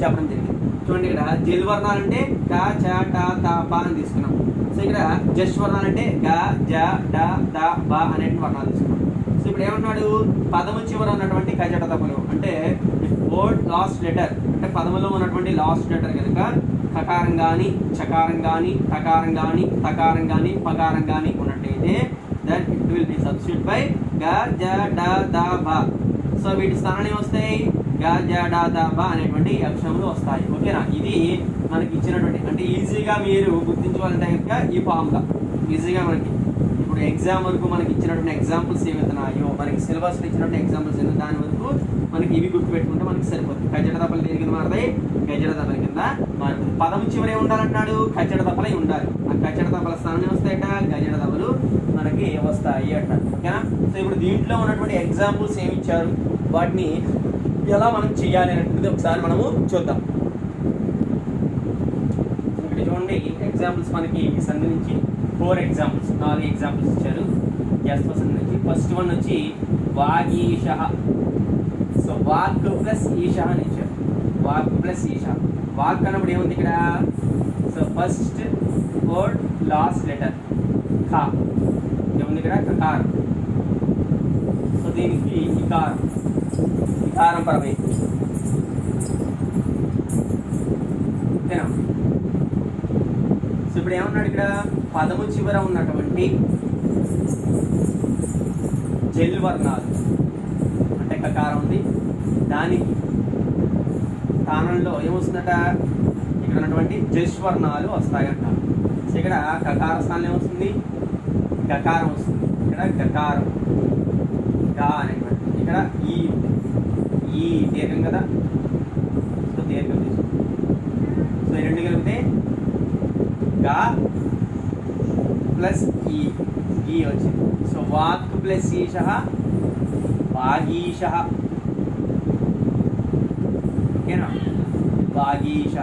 [SPEAKER 1] చెప్పడం జరిగింది. చూడండి, ఇక్కడ జల్ వర్ణాలు అంటే క చ ట త ప అని తీసుకున్నాం. సో ఇక్కడ జష్ వర్ణాలు అంటే గ జ డ ద బ అనేటువంటి వర్ణాలు తీసుకున్నాం. సో ఇప్పుడు ఏమంటున్నాడు? పదము చివర ఉన్నటువంటి కజట తపలు అంటే వర్డ్ లాస్ట్ లెటర్, అంటే పదములో ఉన్నటువంటి లాస్ట్ లెటర్ కనుక కకారం కానీ చకారం కానీ టకారం కానీ తకారం కానీ పకారం కానీ ఉన్నట్టయితే then it will be substitute by గ జ డ ద బ. సో వీటి స్థానాన్ని వస్తాయి గ జ డ ద బ అనేటువంటి అక్షరములు వస్తాయి. ఓకేనా, ఇది మనకి ఇచ్చినటువంటి, అంటే ఈజీగా మీరు గుర్తించుకోవాలంటే కనుక ఈ ఫామ్గా ఈజీగా మనకి ఇప్పుడు ఎగ్జామ్ వరకు మనకి ఇచ్చినటువంటి ఎగ్జాంపుల్స్ ఏవైతున్నాయో, మనకి సిలబస్లో ఇచ్చినటువంటి ఎగ్జాంపుల్స్ ఏదో దాని వరకు మనకి ఇవి గుర్తుపెట్టుకుంటే మనకి సరిపోతుంది. కచ్చడ దప్పలు దేని కింద మారతాయి? గజడ దప్పల కింద మారుతుంది. పదము చివరి ఏముండాలంటాడు? కచ్చడ దప్పలే ఉండాలి. ఆ కచ్చడ దప్పల స్థానం వస్తాయట, గజడ దప్పలు మనకి వస్తాయి అంటారు. ఓకేనా, సో ఇప్పుడు దీంట్లో ఉన్నటువంటి ఎగ్జాంపుల్స్ ఏమి ఇచ్చారు, వాటిని ఎలా మనం చేయాలి అనేటువంటిది ఒకసారి మనము చూద్దాం. ఇక్కడ చూడండి, ఎగ్జాంపుల్స్ మనకి ఈ సంధి నుంచి 4 ఎగ్జాంపుల్స్, 4 ఎగ్జాంపుల్స్ ఇచ్చారు జస్వ సంధి నుంచి. ఫస్ట్ వన్ వచ్చి వాగీష. సో వాక్ ప్లస్ ఈష అని ఇచ్చారు. వాక్ ప్లస్ ఈష. వాక్ అన్నప్పుడు ఏముంది ఇక్కడ? So first word last letter ఖ ఏముంది ఇక్కడ? కకారం. సో దీనికి ఇకారం, ఇకారం పరమే. ఓకేనా, సో ఇప్పుడు ఏమన్నాడు ఇక్కడ? పదము చివర ఉన్నటువంటి జల్ వర్ణాలు అంటే కకారం ఉంది, దానికి స్థానంలో ఏమొస్తుందట? ఇక్కడ ఉన్నటువంటి జశ్వర్ణాలు వస్తాయంట. సో ఇక్కడ కకార స్థానం ఏమొస్తుంది? గకారం వస్తుంది. ఇక్కడ గకారం గా అనేటువంటి, ఇక్కడ ఈ దీర్ఘం కదా, సో దీర్ఘం తీసుకుంటాం. సో ఈ రెండు కలిపితే గా ప్లస్ ఈ వచ్చింది. సో వాక్ ప్లస్ ఈష వాగీష. ఓకేనా, వాగీష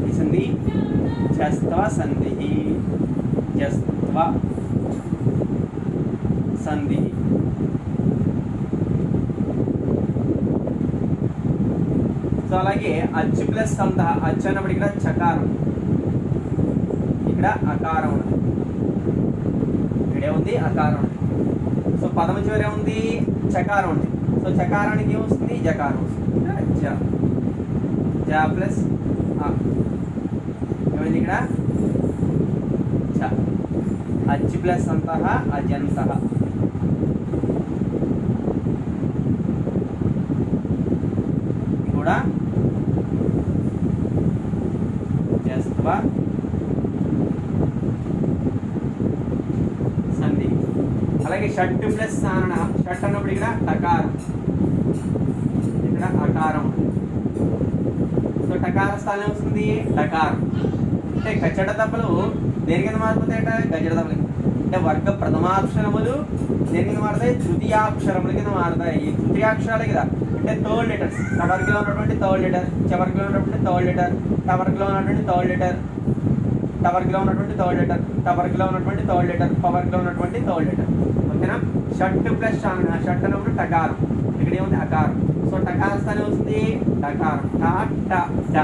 [SPEAKER 1] ఈ సంధి జస్త్వ సంధి, జస్త్వ సంధి. సో అలాగే అచ్చు ప్లస్ సంత, అచ్చు అన్నప్పుడు ఇక్కడ చకారం, ఇక్కడ అకారం ఉంది. ఇక్కడే ఉంది అకారం ఉంది. సో పదము చివరి ఏముంది? చకారం ఉంది. సో చకారానికి ఏమొస్తుంది? జకారం వస్తుంది. జ ప్లస్ ఏమైంది ఇక్కడ? చ. అచ్చు ప్లస్ అంతః అజంతః. కూడా జస్త్వ సంధి. అలాగే షట్ ప్లస్ సారణ, షట్ అన్నప్పుడు ఇక్కడ టకారం, ఇక్కడ అకారం. సో టకార స్థానం వస్తుంది టకారం. అంటే కచ్చడ దప్పలు దేని కింద మారిపోతాయట? గజడ దప్పలు. అంటే వర్గ ప్రథమాక్షరములు దేని కింద మారుతాయి? తృతీయాక్షరముల కింద మారుతాయి. తృతీయాక్షరాలే కదా, అంటే థర్డ్ లెటర్స్. టవర్క్లో ఉన్నటువంటి థర్డ్ లెటర్, చెవర్క్లో ఉన్నటువంటి థర్డ్ లెటర్, టవర్క్లో ఉన్నటువంటి థర్డ్ లెటర్, టవర్క్లో ఉన్నటువంటి థర్డ్ లెటర్, టవర్క్లో ఉన్నటువంటి థర్డ్ లెటర్, పవర్క్లో ఉన్నటువంటి థర్డ్ లెటర్. ఓకేనా, షట్ ప్లస్ షట్ అన్నప్పుడు టకారం, ఇక్కడ ఏముంది? అకారం. సో టకార స్థానం వస్తుంది టకారం, ట.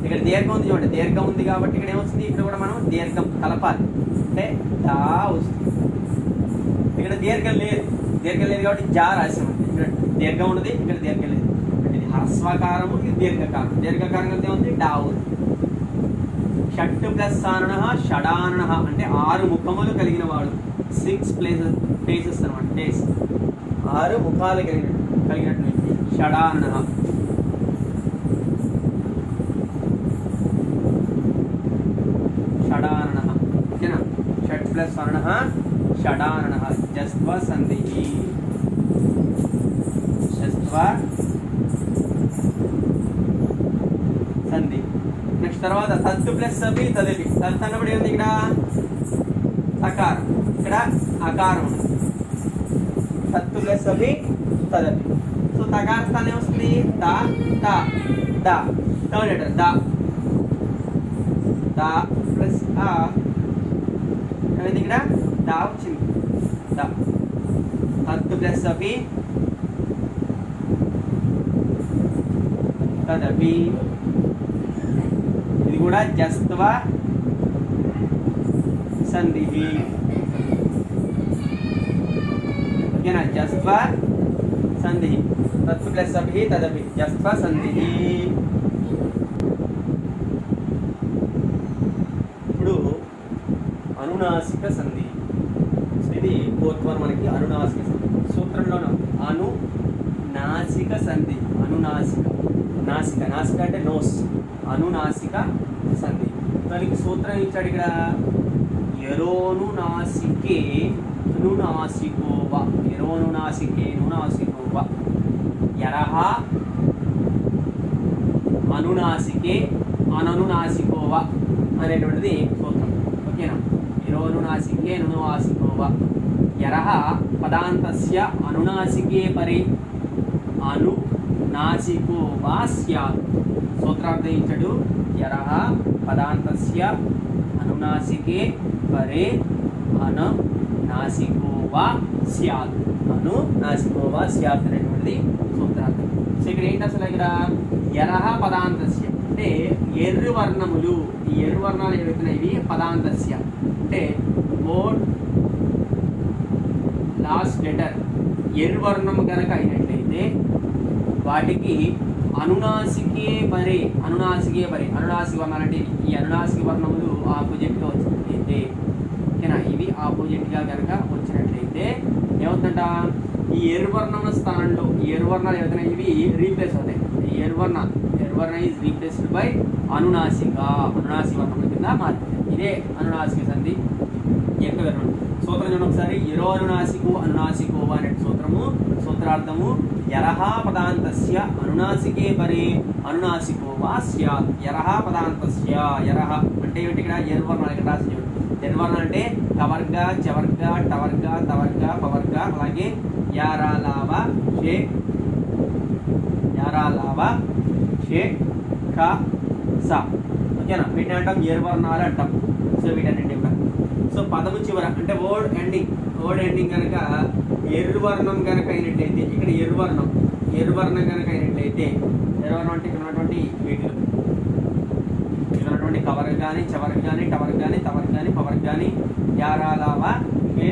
[SPEAKER 1] ఇక్కడ దీర్ఘం ఉంది చూడండి, దీర్ఘం ఉంది కాబట్టి ఇక్కడ ఏమొస్తుంది? ఇక్కడ కూడా మనం దీర్ఘం కలపాలి, అంటే దా వస్తుంది. ఇక్కడ దీర్ఘం లేదు, దీర్ఘం లేదు కాబట్టి జా రాసాము. ఇక్కడ దీర్ఘం ఉన్నది, ఇక్కడ దీర్ఘం లేదు. ఇది హ్రస్వకారము, ఇది దీర్ఘకారం. దీర్ఘకారం కలితే ఉంది డా ఉంది. షట్ ప్లస్ సారణ ష షడానన అంటే 6 ముఖములు కలిగిన వాడు. 6 ఫేసెస్ అనమాట. ఫేస్ 6 ముఖాలు కలిగినట్టు షడానన. షడానన ఓకేనా. షట్ ప్లస్ వర్ణ షడానన. జస్త్వ సంధి. జస్త్వ సంధి. నెక్స్ట్ తర్వాత తత్తు ప్లస్ అభి తదపి. తత్ అన్నప్పుడు ఏంది ఇక్కడ సకారం, ఇక్కడ అకారం. తత్తు ప్లస్ అభి తదపి. సో తకార స్థానం ఏమొస్తుంది ద త the. Third letter the. The plus ఆ ఏమైంది ఇక్కడ ద వచ్చింది. ద. తత్తు ప్లస్ అభి తదపి. ఇది కూడా జస్త్వ సంధి ఓకేనా. జస్త్వ సంధి. తత్తు ప్లస్ అభి తదపి జస్త్వ సంధి. ఇప్పుడు అనునాసిక సంధి. ఇది ఫోర్త్ వన్ మనకి అనునాసిక సంధి. సూత్రంలోనూ అనునాసిక సంధి. అనునాసిక నాసిక. నాసిక అంటే నోస్. అనునాసిక సంధి. దానికి సూత్రం ఇచ్చాడు ఇక్కడ. ఎరోను నాసికే నునాసికోవ. ఎరోను నాసికే నునాసికోవ. యరహ అనునాసికే అననునాసికోవ అనేటువంటిది సూత్రం ఓకేనా. ఎరోను నాసికే నునాసికోవ. యరహ పదాంతస్య అనునాసికే పరి అనునాసికోవా స్యాత్. సూత్రార్థం ఇచ్చాడు. యరహ పదాంతస్య అనునాసికే పరే అనునాసికోవా స్యాత్. అనునాసికోవా స్యాత్ అనేటువంటిది సూత్రార్థం. సో ఇక్కడ ఏంటి అసలు ఇక్కడ యరహ పదాంతస్య అంటే ఎర్రు వర్ణములు. ఈ ఎర్రు వర్ణాలు ఏవైతున్నాయి ఇవి పదాంతస్య అంటే బోర్డ్ లాస్ట్ లెటర్ ఎర్రు వర్ణం కనుక అయినట్లయితే వాటికి అనునాసికే పరే. అనునాసికే పరే. అనునాసిక వర్ణాలు అంటే ఈ అనునాసిక వర్ణములు ఆపోజిట్గా వచ్చినట్లయితే ఓకేనా. ఇవి ఆపోజిట్గా కనుక వచ్చినట్లయితే ఏమవుతుందంట ఈ ఎరువర్ణముల స్థానంలో ఈ ఎరువర్ణాలు ఏవైతే ఇవి రీప్లేస్ అవుతాయి. ఈ ఎరువర్ణ ఈజ్ రీప్లేస్డ్ బై అనునాసిక. అనునాసిక వర్ణముల కింద మారుతుంది. ఇదే అనునాసిక సంధి యొక్క వివరణ. సూత్రం చూడండి ఒకసారి. ఎరో అనునాసికు అనునాసికోవ అనే సూత్రము. సూత్రార్థము యరహ పదాంతస్య అనునాసికే పరే అనునాసికోవా స్యాత్. యరహ పదాంతస్య. యరహ అంటే ఏమిటి ఇక్కడ ఎరువర్ణాలు ఇక్కడ రాసి చూడండి. ఎరువర్ణ అంటే కవర్గ చవర్గ టవర్గ తవర్గ పవర్గ. అలాగే యారాలావ షే యారాలావ షే ఖ స ఓకేనా. వీటిని అంటాం ఎరువర్ణాలు అంటాం. సో వీటన్నింటి కూడా. సో పదము చివర అంటే వర్డ్ ఎండింగ్ కనుక ఎర్రవర్ణం కనుక అయినట్లయితే ఇక్కడ ఎర్రవర్ణం కనుక అయినట్లయితే ఎర్రవర్ణం అంటే ఇక్కడ ఉన్నటువంటి వీటిలో ఇక్కడ ఉన్నటువంటి కవర్కి కానీ చవర్కి కానీ టవర్కి కానీ తవర్కి కానీ పవర్కి కానీ యారాలావా ఏ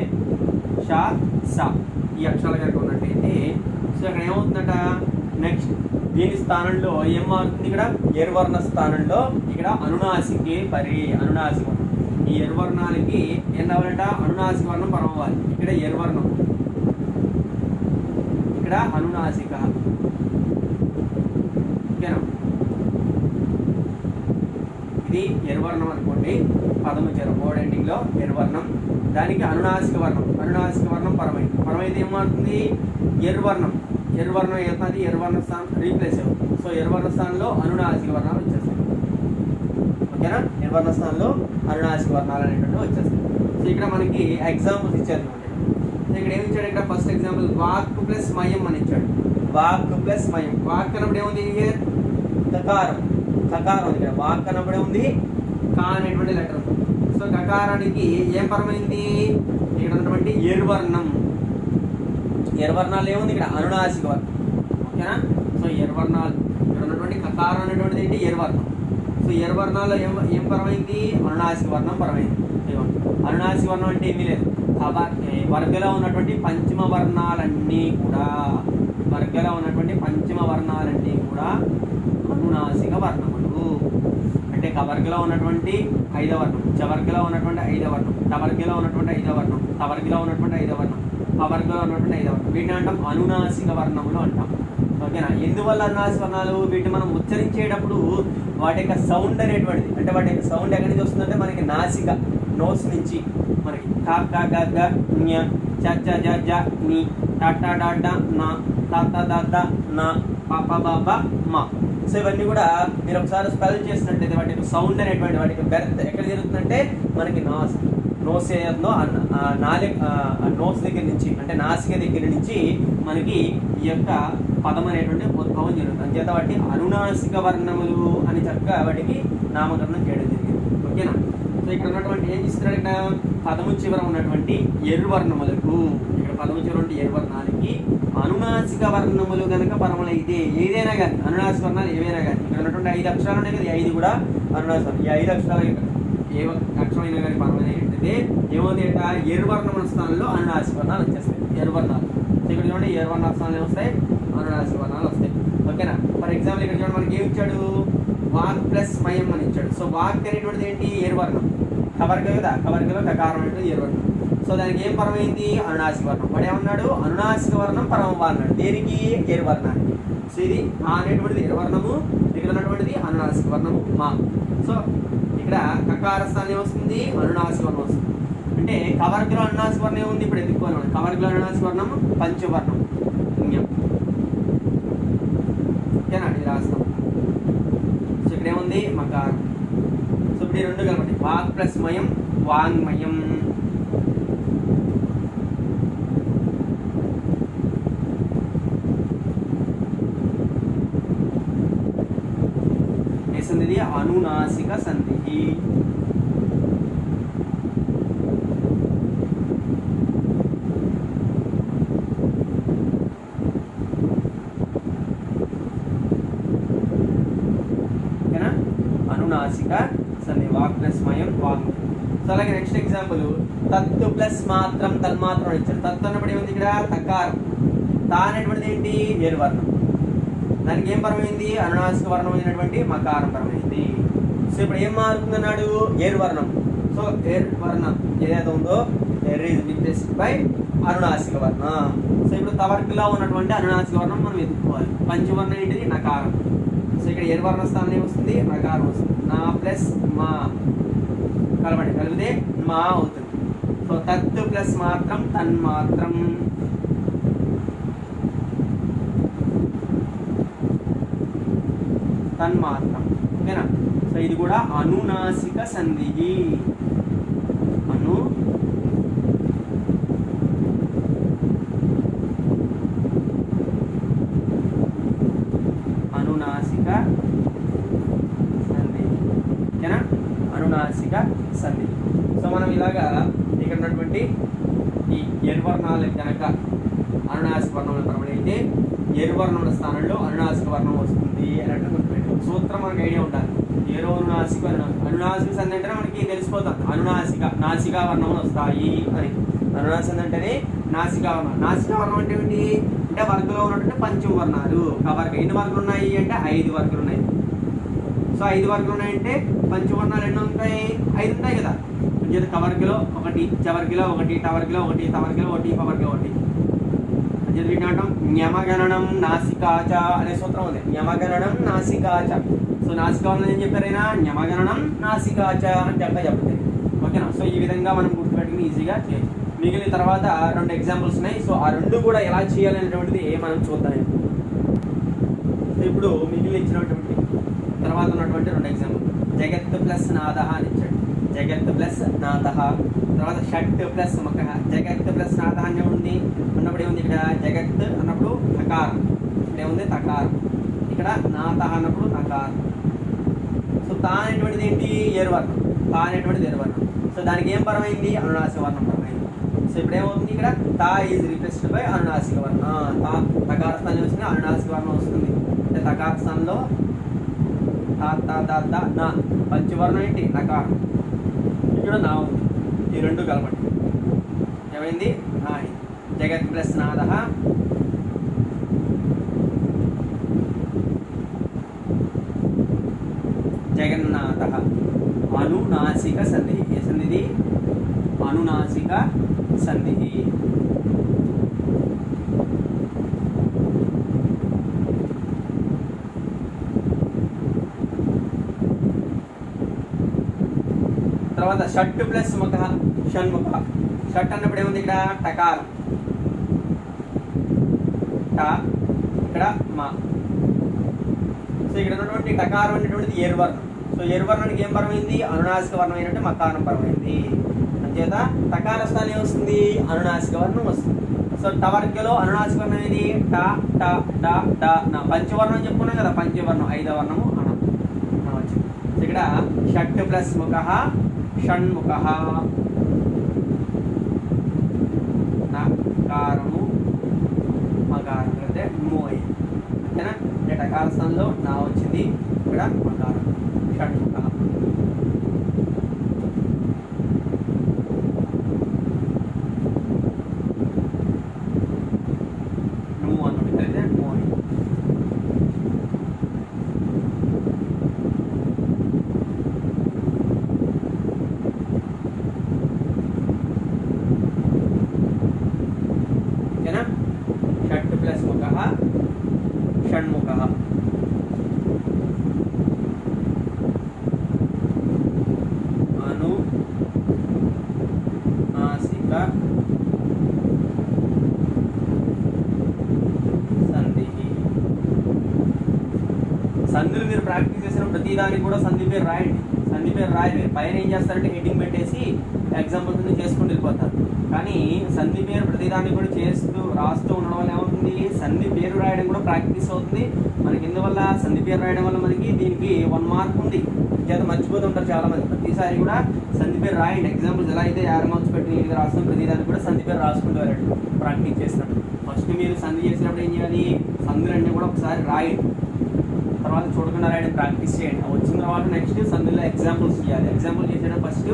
[SPEAKER 1] షా సా ఈ అక్షరాలు కనుక ఉన్నట్టయితే సో ఇక్కడ ఏమవుతుందట నెక్స్ట్ దీని స్థానంలో ఏం మారుతుంది ఇక్కడ ఎర్రవర్ణ స్థానంలో ఇక్కడ అనునాసికే పరి. అనునాసిక ఈ ఎర్రవర్ణాలకి ఏం రావాలంట అనునాసిక వర్ణం పరమవ్వాలి. ఇక్కడ ఎర్రవర్ణం ఇక్కడ అనునాసిక ఓకేనా. ఇది ఎర్రవర్ణం అనుకోండి. పదము చెర బోర్డ్ ఎండింగ్లో ఎర్రవర్ణం. దానికి అనునాసిక వర్ణం పరమైతే ఏం మారుతుంది ఎర్రవర్ణం ఏమవుతుంది ఎర్రవర్ణ స్థానం రీప్లేస్ అవుతుంది. సో ఎర్రవర్ణ స్థానంలో అనునాసిక వర్ణాలు వచ్చేస్తాయి ఓకేనా. నిర్వర్ణ స్థానంలో అనునాసిక వర్ణాలు అనేటువంటి వచ్చేస్తాయి. సో ఇక్కడ మనకి ఎగ్జాంపుల్స్ ఇచ్చారు చూడండి. ఇక్కడ ఏమి ఇచ్చాడు ఇక్కడ ఫస్ట్ ఎగ్జాంపుల్ వాక్ ప్లస్ మయం అని ఇచ్చాడు. వాక్ ప్లస్ మయం. వాక్ అన్నప్పుడు ఏముంది హియర్ కకారం ఉంది ఇక్కడ. వాక్ అన్నప్పుడు ఏముంది కా అనేటువంటి లెటర్ ఉంది. సో కకారానికి ఏం పరమైంది ఇక్కడ ఉన్నటువంటి ఎర్రవర్ణాలు ఏముంది ఇక్కడ అనునాసిక వర్ణం ఓకేనా. సో ఎర్రవర్ణాలు ఇక్కడ ఉన్నటువంటి కకారం అనేటువంటిది ఏంటి ఎర్రవర్ణం. సో ఎర్రవర్ణాల్లో ఏం పరమైంది అనునాసిక వర్ణం పరమైంది. అనునాసిక వర్ణం అంటే ఏమీ లేదు. వర్గలో ఉన్నటువంటి పంచమ వర్ణాలన్నీ కూడా అనునాసిక వర్ణములు అంటే కవర్గలో ఉన్నటువంటి ఐదవ వర్ణం, చవర్గలో ఉన్నటువంటి ఐదవ వర్ణం, టవర్గలో ఉన్నటువంటి ఐదవ వర్ణం, టవర్గలో ఉన్నటువంటి ఐదవ వర్ణం, పవర్గలో ఉన్నటువంటి ఐదవ వర్ణం, వీటిని అంటాం అనునాసిక వర్ణములు అంటాం. ఓకేనా? ఎందువల్ల అనునాసిక వర్ణాలు? వీటిని మనం ఉచ్చరించేటప్పుడు వాటి యొక్క సౌండ్ అనేటువంటిది, అంటే వాటి యొక్క సౌండ్ ఎక్కడి నుంచి వస్తుందంటే మనకి నాసిక, నోస్ నుంచి మనకి కా కా గ గ ఞ చ చ జ జ ని ట ట డ డ న త త ద ద న ప ప బ బ మ. సో ఇవన్నీ కూడా మీరు ఒకసారి స్పెల్ చేసినట్టయితే వాటి యొక్క సౌండ్ అనేటువంటి వాటి యొక్క బెర్త్ ఎక్కడ జరుగుతుందంటే మనకి నోస్ ఏదో నోస్ దగ్గర నుంచి, అంటే నాసిక దగ్గర నుంచి మనకి ఈ యొక్క పదం అనేటువంటి ఉద్భవం జరుగుతుంది. అంచేత వాటి అనునాసిక వర్ణములు అని చక్కగా వాటికి నామకరణం చేయడం జరిగింది. ఓకేనా? సో ఇక్కడ ఉన్నటువంటి ఏం చేస్తున్నారు, ఇక్కడ పదము చివర ఉన్నటువంటి ఎర్రవర్ణములకు, ఇక్కడ పదము చివర ఉంటే ఎర్రవర్ణాలకి అనునాసిక వర్ణములు కనుక పరములైతే ఏదైనా కానీ అనునాసిక వర్ణాలు ఏవైనా కానీ ఇక్కడ ఉన్నటువంటి 5 అక్షరాలు ఉన్నాయి కదా, 5 కూడా అనునాసిక. ఈ 5 అక్షరాలు ఏ అక్షరమైనా కానీ పరమైనట్టయితే ఏమవుతాయి అంటే ఎర్రవర్ణముల స్థానంలో అనునాసిక వర్ణాలు వచ్చేస్తాయి. ఎర్రవర్ణాలు ఇక్కడ చూడండి, ఎర్రవర్ణ స్థానాలు ఏమొస్తాయి, అనునాసిక వర్ణాలు వస్తాయి. ఓకేనా? ఫర్ ఎగ్జాంపుల్ ఇక్కడ చూడండి మనకి ఏమి ఇచ్చాడు, వాక్ ప్లస్ మయం అని ఇచ్చాడు. సో వాక్ అనేటువంటిది ఏంటి, ఎర్రవర్ణం. కవర్గ కదా, కవర్గలో కకారం అనేది ఎర్రవర్ణం. సో దానికి ఏం పరమైంది, అనునాసిక వర్ణం. వాడు ఏమన్నాడు, అనునాసిక వర్ణం పరమవా అన్నాడు. దేనికి, ఎర్రవర్ణానికి. సో ఇది ఆ అనేటువంటిది ఎర్రవర్ణము, ఇక్కడ ఉన్నటువంటిది అనునాసిక వర్ణము మా. సో ఇక్కడ కకార స్థానం ఏమొస్తుంది, అనునాసిక వర్ణం వస్తుంది. అంటే కవర్గలో అనునాసిక వర్ణం ఏముంది, ఇప్పుడు ఎదుర్కోవాలి. కవర్గలో అనునాసిక వర్ణం పంచవర్ణం. ఓకేనా? ఇది రాస్తాం. సో ఇక్కడ ఏముంది, మకారం. సో ఇప్పుడు ఈ రెండు కలపండి, వాక్ ప్లస్ మయం, వాంగ్మయం. ఇది అనునాసిక సంధి. అనునాసిక సంధి, వాక్ ప్లస్ మయం, వాంగ్. సో అలాగే నెక్స్ట్ ఎగ్జాంపుల్, తత్తు ప్లస్ మాత్రం తన్మాత్రం ఇచ్చారు. తత్తు అన్నప్పుడు ఏముంది ఇక్కడ, తకారం. తా అనేటువంటిది ఏంటి, ఎర్రవర్ణం. దానికి ఏం పరమైంది, అనునాసిక వర్ణం అయినటువంటి మకారం పరమైంది. సో ఇప్పుడు ఏం మారుతుంది అన్నాడు, ఎర్రవర్ణం. సో ఎర్రవర్ణం ఏదైతే ఉందో ఎర్ ఈజ్ రిప్లేస్డ్ బై అనునాసిక వర్ణం. సో ఇప్పుడు తవర్గలో ఉన్నటువంటి అనునాసిక వర్ణం మనం ఎదుర్కోవాలి. పంచవర్ణం ఏంటిది, నకారం. సో ఇక్కడ ఎర్రవర్ణ స్థానం ఏమొస్తుంది, నకారం వస్తుంది. నా ప్లస్ మా కలపండి, కలిపితే మా అవుతుంది. సో తత్తు ప్లస్ మాత్రం తన్మాత్రం. తన్మాత్రం. ఓకేనా? సో ఇది కూడా అనునాసిక సంధి. అనునాసిక సంధి. ఓకేనా? అనునాసిక సంధి. సో మనం ఇలాగా ఇక్కడ ఉన్నటువంటి ఈ ఎర్రవర్ణాలు కనుక అనునాసిక వర్ణముల పరమైతే ఎర్రవర్ణముల స్థానంలో అనునాసిక వర్ణం వస్తుంది అన్నట్టు గుర్తుపెట్టు. సూత్రం మనకు ఐడియా ఉండాలి. అనునాసిక అనునాసిక సంధి అంటే మనకి తెలిసిపోతాం, అనునాసిక నాసికా వర్ణములు వస్తాయి అని. అనునాసిక అంటేనే నాసికా వర్ణం. నాసికా వర్ణం అంటే ఏంటి అంటే వర్గంలో ఉన్నటువంటి పంచవర్ణాలు. కవర్గ ఎన్ని వర్గాలు ఉన్నాయి అంటే 5 వర్గాలు ఉన్నాయి. సో 5 వర్గాలు ఉన్నాయంటే పంచవర్ణాలు ఎన్ని ఉంటాయి, 5 ఉంటాయి కదా. అంటే కవర్గలో 1, చవర్గలో 1, టవర్గలో 1, తవర్గలో 1, పవర్గలో 1. వీటిని అంటాం న్యమగణనం నాసికాచ అనే సూత్రం ఉంది. న్యమగణనం నాసికాచ. సో నాసికా వర్ణం ఏం చెప్పారైనా, న్యమగణనం నాసికాచ అంటే అట్లా చెప్తుంది. ఓకేనా? సో ఈ విధంగా మనం గుర్తుపెట్టుకుని ఈజీగా చేయొచ్చు. మిగిలిన తర్వాత 2 ఎగ్జాంపుల్స్ ఉన్నాయి. సో ఆ 2 కూడా ఎలా చేయాలనేటువంటిది మనం చూద్దాం. ఇప్పుడు మిగిలిన ఇచ్చినటువంటి తర్వాత ఉన్నటువంటి 2 ఎగ్జాంపుల్, జగత్ ప్లస్ నాద అని ఇచ్చాడు. జగత్ ప్లస్ నాద. తర్వాత షట్ ప్లస్ మక. జగత్ ప్లస్ నాద అని ఉంది అన్నప్పుడు ఏముంది, ఇక్కడ జగత్ అన్నప్పుడు తకారం, ఇక్కడ ఏముంది తకారం, ఇక్కడ నాత అన్నప్పుడు నకారం. సో తా అనేటువంటిది ఏంటి, ఎర్రవర్ణం. తా అనేటువంటిది ఎర్రవర్ణం. సో దానికి ఏం పరమైంది, అనునాసిక వర్ణం పరమైంది. సో ఇప్పుడు ఏమవుతుంది, ఇక్కడ తా ఈజ్ రిప్లేస్డ్ బై అనునాసిక వర్ణం. తా తకార స్థానం వచ్చింది, అనునాసిక వర్ణం వస్తుంది. అంటే తకార స్థానంలో తా తా దా దా నా. పంచవర్ణం ఏంటి, నకారం. ఇక్కడ నా ఉంది. ఈ 2 కలపండి, ఏమైంది, నా. జగత్ ప్లస్ నాద, జగన్నాథ. అనునాసిక సంధి. ఏ సంధిది? అనునాసిక సంధి. తర్వాత షట్ ప్లస్ ముఖ షణ్ముఖ. షట్ అన్నప్పుడు ఏముంది ఇక్కడ? టకారం. ట ఇక్కడ మా. సో ఇక్కడ ఉన్నటువంటి టకారం అనేటువంటిది ఏర్వర్ణం. సో ఏర్వర్ణానికి ఏం పరమైంది? అనునాసిక వర్ణం అయినట్టు మకారం పరమైంది. అంచేత టకార స్థానం ఏమొస్తుంది? అనునాసిక వర్ణం వస్తుంది. సో టవర్గలో అనునాసిక వర్ణం ఏది? ట ట డ డ న. పంచవర్ణం చెప్పుకున్నాం కదా, పంచవర్ణం 5వ వర్ణము అనం వచ్చింది. సో ఇక్కడ షట్ ప్లస్ ముఖ షణ్ముఖ. నకారము మకారం అంటే మోయ్. ఓకేనా? అంటే టకార స్థానంలో నా వచ్చింది, ఇక్కడ మకారం షణ్ముఖ. నువ్వు అన్నట్టు మోయ్. ఓకేనా? షట్ ప్లస్ ముఖ షణ్ముఖ. అనునాసిక సంధి. సంధులు మీరు ప్రాక్టీస్ చేసిన ప్రతిదానికి కూడా సంధి పేరు రాయండి. సంధి పేరు రాయండి. పైన ఏం చేస్తారంటే హెడ్డింగ్ పెట్టేసి ఎగ్జాంపుల్స్ చేసుకుంటూ వెళ్ళిపోతారు. కానీ సంధి పేరు ప్రతిదాన్ని కూడా రాస్తూ ఉండడం వల్ల ఏమవుతుంది? సంధి పేరు రాయడం కూడా ప్రాక్టీస్ అవుతుంది మనకి. ఇందువల్ల సంధి పేరు రాయడం వల్ల మనకి దీనికి 1 మార్క్ ఉంది. చేత మర్చిపోతుంటారు చాలా మంది. ప్రతిసారి కూడా సంధి పేరు రాయండి. ఎగ్జాంపుల్స్ ఎలా అయితే 6 మార్క్స్ పెట్టి నీట్గా రాస్తాం, ప్రతిదానికి కూడా సంధి పేరు రాసుకుంటూ వెళ్ళండి ప్రాక్టీస్ చేసినప్పుడు. ఫస్ట్ మీరు సంధి చేసినప్పుడు ఏం చేయాలి? సంధులన్నీ కూడా ఒకసారి రాయండి. తర్వాత చూడకుండా రాయడం ప్రాక్టీస్ చేయండి. వచ్చిన తర్వాత నెక్స్ట్ సంధిలో ఎగ్జాంపుల్స్ చేయాలి. ఎగ్జాంపుల్ చేసేటప్పుడు ఫస్ట్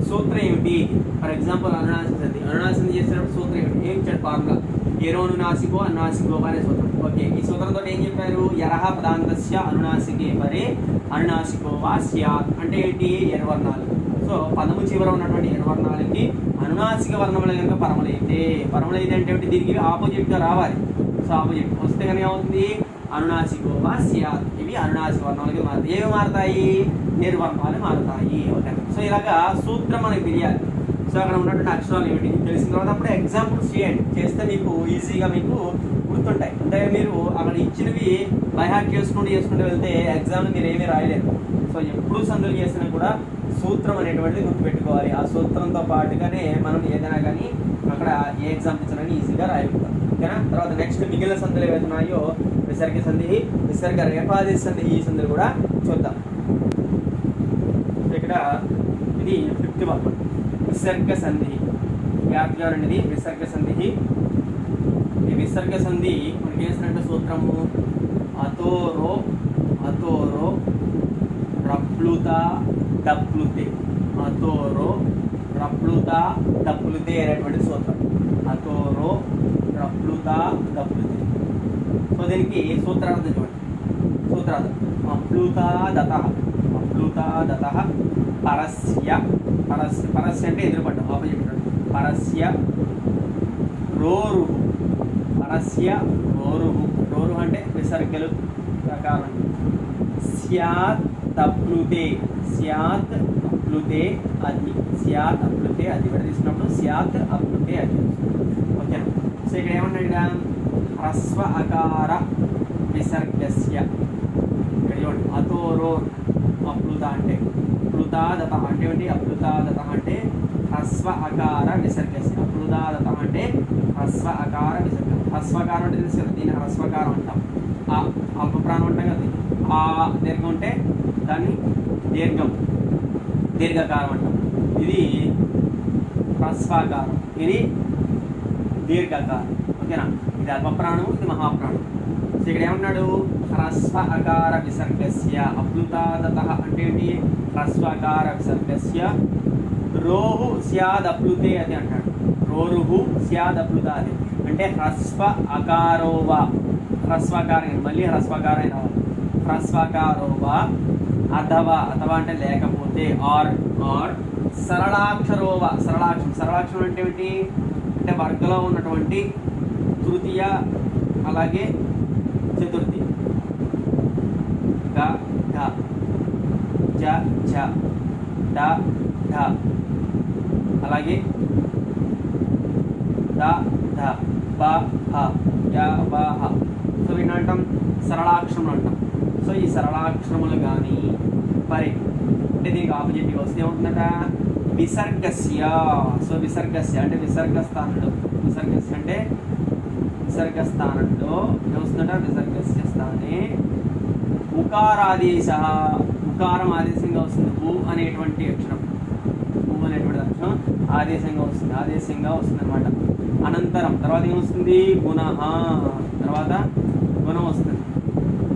[SPEAKER 1] సూత్రం ఏమిటి? ఫర్ ఎగ్జాంపుల్ అనునాసిక సంధి. అనునాసిక సంధి చేసేటప్పుడు సూత్రం ఏమిటి? ఏం ఇచ్చాడు ఫార్ములా? ఏరోనునాసికో అనునాసికో అనే సూత్రం. ఓకే, ఈ సూత్రంతో ఏం చెప్పారు? యరహ పదాంతస్య అనునాసికే పరే అనునాసికో వా స్యాత్. అంటే ఏంటి? ఎర్వర్ణాలు. సో పదము చివర ఉన్నటువంటి ఎర్వర్ణాలకి అనునాసిక వర్ణములు కనుక పరములైతే అంటే దీనికి ఆపోజిట్గా రావాలి. సో ఆపోజిట్ వస్తే కనుక ఏమవుతుంది? అనునాసికో వా స్యాత్. ఇవి అనునాసిక వర్ణాలకి మారుతాయి. ఏవి మారుతాయి? నిర్వర్ణాలు మారుతాయి. ఓకే, సో ఇలాగా సూత్రం మనకి తెలియాలి. సో అక్కడ ఉన్నటువంటి అక్షరాలు ఏమిటి తెలిసిన తర్వాత అప్పుడు ఎగ్జాంపుల్స్ చేయండి. చేస్తే మీకు ఈజీగా మీకు గుర్తుంటాయి. అంటే మీరు అక్కడ ఇచ్చినవి బైహార్ట్ చేసుకుంటూ వెళ్తే ఎగ్జామ్లో మీరు ఏమీ రాయలేరు. సో ఎప్పుడు సందులు చేసినా కూడా సూత్రం అనేటువంటిది గుర్తుపెట్టుకోవాలి. ఆ సూత్రంతో పాటుగానే మనం ఏదైనా కానీ అక్కడ ఏ ఎగ్జామ్ ఇచ్చినా ఈజీగా రాయగలుగుతాం. ఓకేనా? తర్వాత నెక్స్ట్ మిగిలిన సందులు ఏవైతే ఉన్నాయో విసర్గ సంధి, విసర్గ రేఫాది సంధి, ఈ సందులు కూడా చూద్దాం. ఇక్కడ ఇది 5th వన్ విసర్గ సంధి. వ్యాప్తిగా అనేది విసర్గ సంధి. ఈ విసర్గ సంధి మనకి చేసినట్టు సూత్రము అతోరో అతోరో రప్లుత డప్లుతే. అతోరో రప్లుత డప్లుతే అనేటువంటి సూత్రం. అతోరో రప్లుత డప్లుతే. సో దీనికి సూత్రార్థం చూడండి. సూత్రార్థం అప్లుతాదత. అప్లుతాదత పరస్య. పరస్య అంటే ఎదురుపడ్డం, ఆపోజిట్. పరస్య రోరు. పరస్య రోరుహు. రోరు అంటే విసర్గలు ప్రకారం. స్యాత్ అప్లుతే. స్యాత్ అప్లుతే అది. స్యాత్ అప్లుతే అది కూడా తీసుకున్నప్పుడు స్యాత్ అప్లుతే అది. ఓకేనా? సో ఇక్కడ ఏమన్నాడు? ఇక్కడ హ్రస్వ అకార విసర్గస్య. ఇక్కడ చూడండి అతోరో అప్లుత అంటే అప్లుతాదత అంటే ఏంటి? అప్లుతాదత అంటే హ్రస్వ అకార విసర్గస్య. అప్లుతాదత అంటే హ్రస్వ అకార విసర్గం. హ్రస్వకారం అంటే తెలుసు కదా, దీన్ని హ్రస్వకారం అంటాం. ఆ అల్పప్రాణం అంటాం కదా, ఆ దీర్ఘం ఉంటే దాన్ని దీర్ఘకారం అంటాం. ఇది హ్రస్వకారం, ఇది దీర్ఘకారం. ఓకేనా? ఇది అల్పప్రాణం, ఇది మహాప్రాణం. సో ఇక్కడ ఏమన్నాడు? హ్రస్వ అకార విసర్గస్య. అప్లుతాదత అంటే ఏంటి? హ్రస్వకార విసర్గస్య. రోహు స్యాదప్లుతే అది అంటాడు. రోరుహు స్యాదప్లుతాది అంటే హ్రస్వ అకారోవా. హ్రస్వకారం మళ్ళీ హ్రస్వకారం రావాలి. హ్రస్వకారోవా అథవా. అథవా అంటే లేకపోతే, ఆర్ ఆర్ సరళాక్షరోవ. సరళాక్షరం అంటే ఏమిటి అంటే వర్గలో ఉన్నటువంటి తృతీయ అలాగే చతుర్థి. గ ఢ జ ఝ డ ఢ అలాగే ద ధ బ హ య బ హ. సో వీటిని అంటాం సరళాక్షరములు అంటాం. సో ఈ సరళాక్షరములు కానీ పరి అంటే దీనికి ఆపోజిట్గా వస్తే ఏమవుతుందట విసర్గస్య. సో విసర్గస్య అంటే విసర్గ స్థానంలో, విసర్గస్య అంటే విసర్గ స్థానంలో ఏమొస్తుందట విసర్గస్య స్థానే ఉకారాదేశ. ఉకారం ఆదేశంగా వస్తుంది. ఊ అనేటువంటి అక్షరం, ఊ అనేటువంటి అక్షరం ఆదేశంగా వస్తుంది అనమాట. అనంతరం తర్వాత ఏమొస్తుంది గుణ. తర్వాత గుణం వస్తుంది.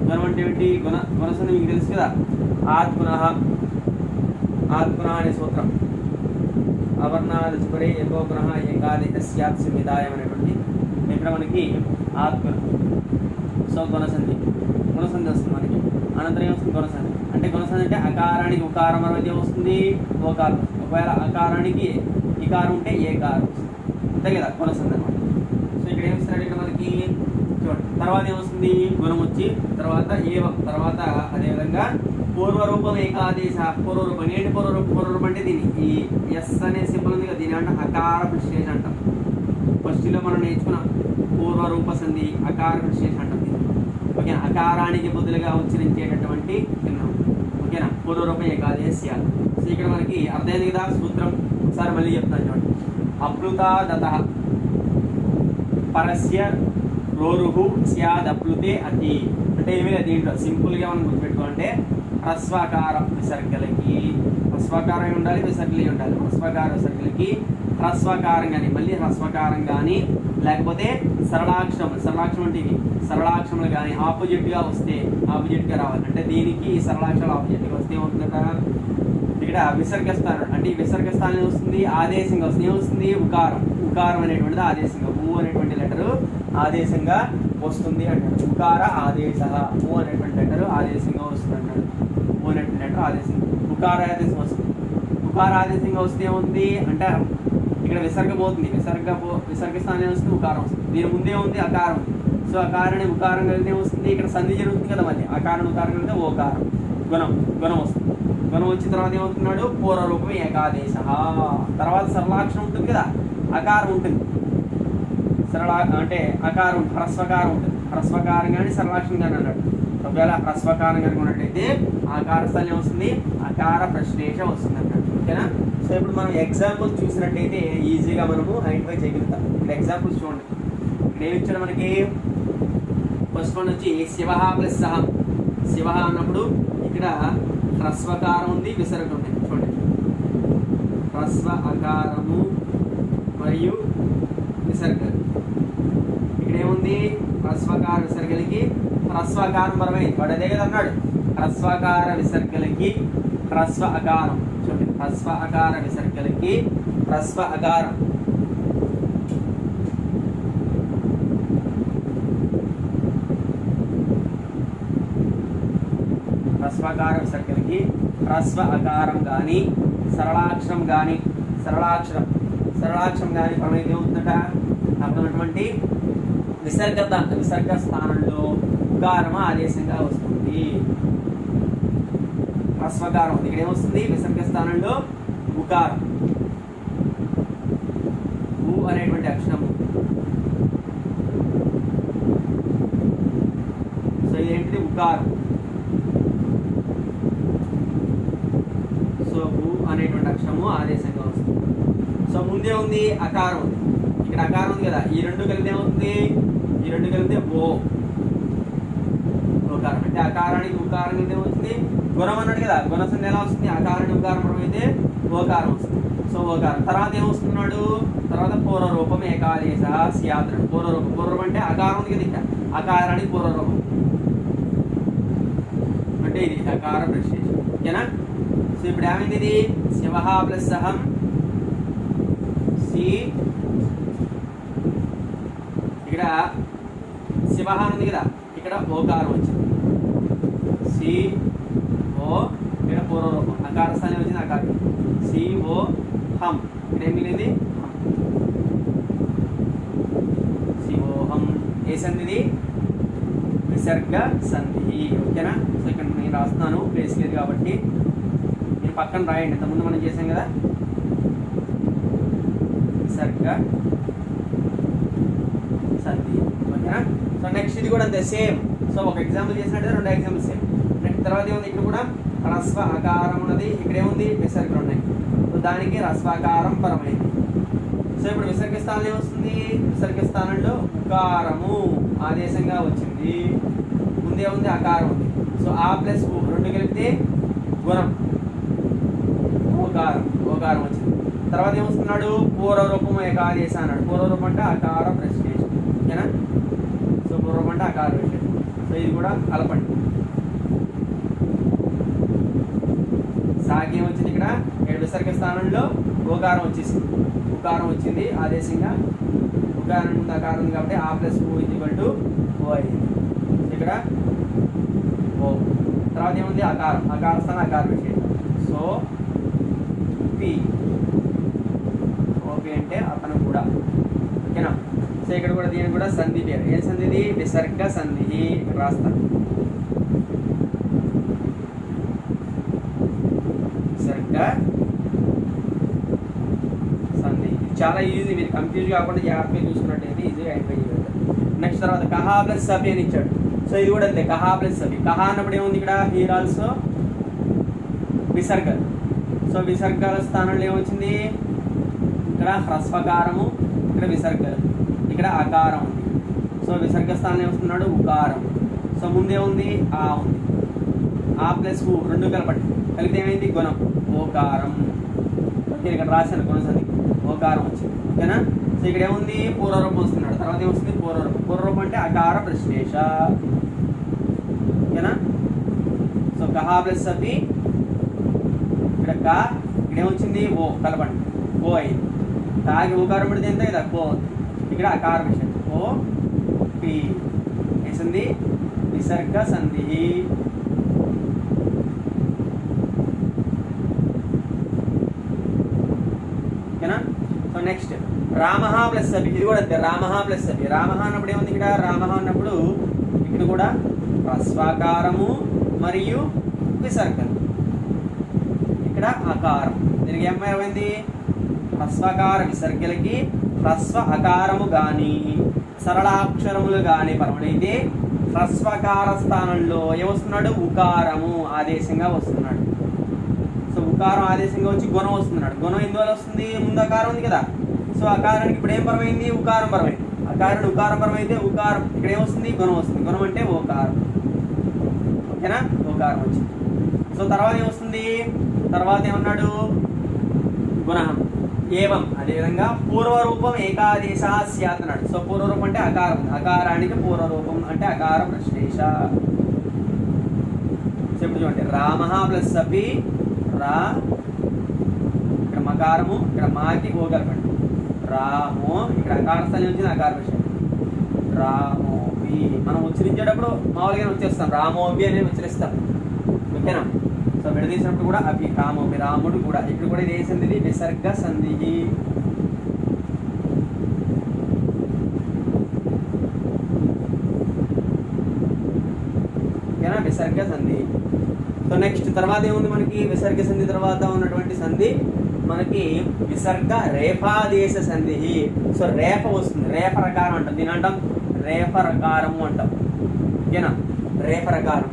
[SPEAKER 1] గుణం అంటే ఏమిటి గుణసంధి మీకు తెలుసు కదా. ఆద్గుణ అనే సూత్రం అవర్ణాదిపరే ఏకో గుణ ఏకాదేశ స్యాత్ సంవిధాయం అనేటువంటి ఇక్కడ మనకి ఆద్గుణ. సో గుణసంధి వస్తుంది మనకి. అనంతరం ఏమొస్తుంది గుణసంధి. అంటే గుణసంధి అంటే అకారానికి ఉకారం అనేది వస్తుంది, ఓకారం. ఒకవేళ అకారానికి ఇకారం ఉంటే ఏకారం వస్తుంది, అంతే కదా గుణసంధి అనమాట. సో ఇక్కడ ఏమిస్తున్నాడు ఇక్కడ మనకి చూడండి. తర్వాత ఏమొస్తుంది గుణం వచ్చి తర్వాత ఏవం, తర్వాత అదేవిధంగా పూర్వరూపం ఏకాదేశ. పూర్వరూపం ఏంటి పూర్వరూపం అంటే దీన్ని ఈ ఎస్ అనే సింబల్ ఉంది కదా, దీని అంటే అకార విశేష అంటాం. ఫస్ట్లో మనం నేర్చుకున్న పూర్వరూప సంధి అకార విశేష అంటాం. ఓకేనా, అకారానికి బదులుగా ఉచ్చరించేటటువంటి చిహ్నం. ఓకేనా, పూర్వరూపం ఏకాదేశ. సో ఇక్కడ మనకి అర్థమైంది కదా సూత్రం. ఒకసారి మళ్ళీ చెప్తాను చూడండి. అప్లుతాదత పరస్య రోరుహు స్యాదప్లుతే అతి. అంటే ఏమీ లేదు దీంట్లో, సింపుల్గా మనం గుర్తుపెట్టుకోవాలంటే హ్రస్వకార విసర్గలకి హ్రస్వకారం ఉండాలి, విసర్గలి ఉండాలి. హ్రస్వకార విసర్గలకి హ్రస్వకారం కానీ మళ్ళీ హ్రస్వకారం కానీ లేకపోతే సరళాక్షరం అంటే ఇవి సరళాక్షరములు కానీ ఆపోజిట్గా రావాలి. అంటే దీనికి ఈ సరళాక్షరాలు ఆపోజిట్గా వస్తే ఏమవుతుందట ఇక్కడ విసర్గస్థానం. అంటే ఈ విసర్గస్థానం వస్తుంది ఆదేశంగా వస్తుంది. ఏమొస్తుంది ఉకారం అనేటువంటిది ఆదేశంగా, ఊ అనేటువంటి లెటరు ఆదేశంగా వస్తుంది అంటాడు. ఉకార ఆదేశ, ఊ అనేటువంటి లెటర్ ఆదేశంగా వస్తుంది అంటాడు. ఊ అనేటువంటి లెటర్ ఆదేశంగా ఉకార ఆదేశం వస్తుంది. ఉకార ఆదేశంగా వస్తే ఏముంది అంటే ఇక్కడ విసర్గ పోతుంది. విసర్గ స్థానం వస్తుంది, ఉకారం వస్తుంది. దీని ముందే ఉంది అకారం. సో అకారాన్ని ఉకారం కలిగితే వస్తుంది. ఇక్కడ సంధి జరుగుతుంది కదా మళ్ళీ అకారం ఉకారం కలిగితే ఓకారం. గుణం వస్తుంది. గుణం వచ్చిన తర్వాత ఏమవుతున్నాడు పూర్వరూపం ఏకాదేశ. తర్వాత సరళాక్షరం ఉంటుంది కదా, అకారం ఉంటుంది. అంటే అకారం హ్రస్వకారం ఉంటుంది. హ్రస్వకారం కానీ సరళాక్షరం కానీ అన్నాడు. ఒకవేళ హ్రస్వకారం కనుక ఉన్నట్టయితే ఆకార స్థలం వస్తుంది, అకార ప్రశ్లేష వస్తుంది అన్నాడు. ఓకేనా. సో ఇప్పుడు మనం ఎగ్జాంపుల్స్ చూసినట్టయితే ఈజీగా మనము ఐడెంటిఫై చేయగలుగుతాం. ఇక్కడ ఎగ్జాంపుల్స్ చూడండి. ఇక్కడ ఏమి ఇచ్చాడు మనకి. ఫస్ట్ వన్ వచ్చి శివ ప్లస్ సహం. శివ అన్నప్పుడు ఇక్కడ హ్రస్వకారం ఉంది, విసర్గ ఉంది. చూడండి, హ్రస్వ అకారము మరియు విసర్గ. ఇక్కడ ఏముంది హ్రస్వకార విసర్గలకి హ్రస్వకారం పరమైంది. వాడు అదే కదా అన్నాడు, హ్రస్వకార విసర్గలకి హ్రస్వ అకారం. చూడండి, హ్రస్వ అకార విసర్గలకి హ్రస్వ అకారం. హ్రస్వకార విసర్గలకి హ్రస్వ అకారం కానీ సరళాక్షరం కానీ పరమైంది ఏమవుతుందట అక్కడ ఉన్నటువంటి విసర్గ స్థానంలో ఉకారం ఆదేశంగా వస్తుంది. హ్రస్వకారం ఉంది, ఇక్కడ ఏమొస్తుంది విసర్గ స్థానంలో ఉకారం, ఊ అనేటువంటి అక్షరము. సో ఇదేంటిది ఉకారం. సో ఊ అనేటువంటి అక్షరము ఆదేశంగా వస్తుంది. సో ముందే ఉంది అకారం ఉంది, ఇక్కడ అకారం ఉంది కదా, ఈ రెండు కలిపితే ఏమవుతుంది ఓకారం. అంటే అకారానికి ఉకారం కలిపితే ఏమవుతుంది గుణం అన్నాడు కదా, గుణసంధి ఎలా వస్తుంది అకారానికి ఉకారం అయితే ఓకారం వస్తుంది. సో ఓకారం తర్వాత ఏమొస్తున్నాడు తర్వాత పూర్వరూపం ఏకాదేశ స్యాత్రుడు. పూర్వరూపం అంటే అకారం ఉంది కదా, ఇక్కడ అకారానికి పూర్వరూపం అంటే ఇది అకార ప్రశ్లేష. ఓకేనా. సో ఇప్పుడు ఏమైంది ఇది శివ ప్లస్ సహం సి. ఇక్కడ శివ ఉంది కదా, ఇక్కడ ఓకారం వచ్చింది సి ఓ. ఇక్కడ పూర్వరూపం అకార స్థానం వచ్చింది అకారం. సిఓ హం, ఇక్కడ ఏం మిగిలింది సిఓహం. ఏ సంధిది విసర్గ సంధి. ఓకేనా. సో ఇక్కడ నేను రాస్తున్నాను ప్లేస్ లేదు కాబట్టి మీరు పక్కన రాయండి. ఇంతకుముందు మనం చేసాం కదా విసర్గ సంధి. ఓకేనా. సో నెక్స్ట్ ఇది కూడా అంతే సేమ్. సో ఒక ఎగ్జాంపుల్ చేసినట్టు 2 ఎగ్జాంపుల్ సేమ్. నెక్స్ట్ తర్వాత ఏముంది ఇక్కడ కూడా హ్రస్వ అకారం ఉన్నది, ఇక్కడ ఏముంది విసర్గలు ఉన్నాయి. సో దానికి హ్రస్వాకారం పరమైంది. సో ఇప్పుడు విసర్గ స్థానంలో ఏమొస్తుంది, విసర్గ స్థానంలో ఉకారము ఆదేశంగా వచ్చింది. ముందే ఉంది అకారం ఉంది. సో ఆ ప్లస్ ఊ 2 కలిపితే గుణం ఓకారం, ఓకారం వచ్చింది. తర్వాత ఏమొస్తున్నాడు పూర్వరూపం ఏకాదేశ అన్నాడు. పూర్వరూపం అంటే అకార ప్రశ్లేషం. ఓకేనా. సో పూర్వరూపం అంటే అకార ప్రశ్లేషం. సో ఇది కూడా కలపండి. సాకి ఏమొచ్చింది ఇక్కడ విసర్గ స్థానంలో ఓకారం వచ్చేసింది, ఉకారం వచ్చింది ఆదేశంగా. ఉకారం ముందు అకారం ఉంది కాబట్టి ఆ ప్లస్ ఊ ఈక్వల్ ఓ అయింది. ఇక్కడ ఓ. తర్వాత ఏముంది అకారం, అకార స్థానం అకార విశేషం. సో పి, ఓపి అంటే అతను కూడా. ఓకేనా. సో ఇక్కడ కూడా దీనికి కూడా సంధి పేరు. ఏ సంధిది విసర్గ సంధి. ఇక్కడ రాస్తాను విసర్గ సంధి. చాలా ఈజీ, మీరు కన్ఫ్యూజ్ కాకుండా జాగ్రత్తగా చూసుకున్నట్టయితే ఈజీగా ఐడెంటిఫై చేయగలుగుతారు. నెక్స్ట్ తర్వాత కహా ప్లస్ సభి అని ఇచ్చాడు. సో ఇది కూడా అంతే కహా ప్లస్ సభి. కహా అన్నప్పుడు ఏముంది ఇక్కడ హీర్ ఆల్సో విసర్గ. సో విసర్గాల స్థానంలో ఏమొచ్చింది ఇక్కడ హ్రస్వకారము, ఇక్కడ విసర్గలు, ఇక్కడ అకారం ఉంది. సో విసర్గ స్థానంలో ఏమొస్తున్నాడు ఉకారం. సో ముందే ఉంది ఆ ఉంది, ఆ ప్లస్ ఊ 2 కలపండి, కలిపితే ఏమైంది గుణం ఓకారం. ఓకే ఇక్కడ రాశాను గుణ సంధి ఓకారం వచ్చింది. ఓకేనా. సో ఇక్కడ ఏముంది పూర్వరూపం వస్తున్నాడు. తర్వాత ఏమొస్తుంది పూర్వరూపం. పూర్వరూపం అంటే అకార ప్రశ్లేష. ఓకేనా. సో కహా ప్లస్ అపి, ఇక్కడ కా, ఇక్కడ ఏమొచ్చింది ఓ కలపండి ఓ అయింది. కాకి ఓకారం పడితే ఎంత కదా కో. ఇక్కడ అకార విషయం ఓ పి వేసింది విసర్గ సంధి. ఓకేనా. సో నెక్స్ట్ రామహ ప్లస్ సభి. ఇది కూడా అంతే రామహ ప్లస్ సభి. రామహ అన్నప్పుడు ఏముంది ఇక్కడ రామహ అన్నప్పుడు ఇక్కడ కూడా హ్రస్వాకారము మరియు విసర్గం, ఇక్కడ అకారం. దీనికి ఏమైంది హ్రస్వకార విసర్గలకి హ్రస్వ అకారము కానీ సరళాక్షరములు కానీ పరమడైతే హ్రస్వకార స్థానంలో ఏమొస్తున్నాడు ఉకారము ఆదేశంగా వస్తున్నాడు. సో ఉకారం ఆదేశంగా వచ్చి గుణం వస్తున్నాడు. గుణం ఎందువల్ల వస్తుంది ముందు అకారం ఉంది కదా. సో అకారానికి ఇప్పుడు ఏం పరమైంది ఉకారం పరమైంది. అకారాన్ని ఉకారం పరమైతే ఉకారం ఇక్కడ ఏమొస్తుంది గుణం వస్తుంది. గుణం అంటే ఓకారం. ఓకేనా. ఓకారం వచ్చింది. సో తర్వాత ఏమొస్తుంది తర్వాత ఏమన్నాడు గుణం ఏవం. అదేవిధంగా పూర్వరూపం ఏకాదేశ స్యాత్ అన్నాడు. సో పూర్వరూపం అంటే అకారం, అకారానికి పూర్వరూపం అంటే అకార ప్రశ్లేష. సో ఇప్పుడు చూడండి రామః ప్లస్ అపి రా, ఇక్కడ మకారము, ఇక్కడ మాకి ఓ కలపండి రామో, ఇక్కడ అకార స్థానం వచ్చింది అకార ప్రశ్న రామోపి. మనం ఉచ్చరించేటప్పుడు మామూలుగానే వచ్చేస్తాం రామోపి అనేది ఉచ్చరిస్తాం. ఓకేనా. సో విడదీసినప్పుడు కూడా అపి రామోపి రాముడు కూడా. ఇక్కడ కూడా ఇది ఏ సంధి విసర్గ సంధి. ఓకేనా విసర్గ సంధి. సో నెక్స్ట్ తర్వాత ఏముంది మనకి విసర్గ సంధి తర్వాత ఉన్నటువంటి సంధి మనకి విసర్గ రేఫాదేశ సంధి. సో రేఫ వస్తుంది, రేఫ రకారం అంటాం. దీని అంటాం రేఫ రకారము అంటాం. ఓకేనా రేఫ రకారం.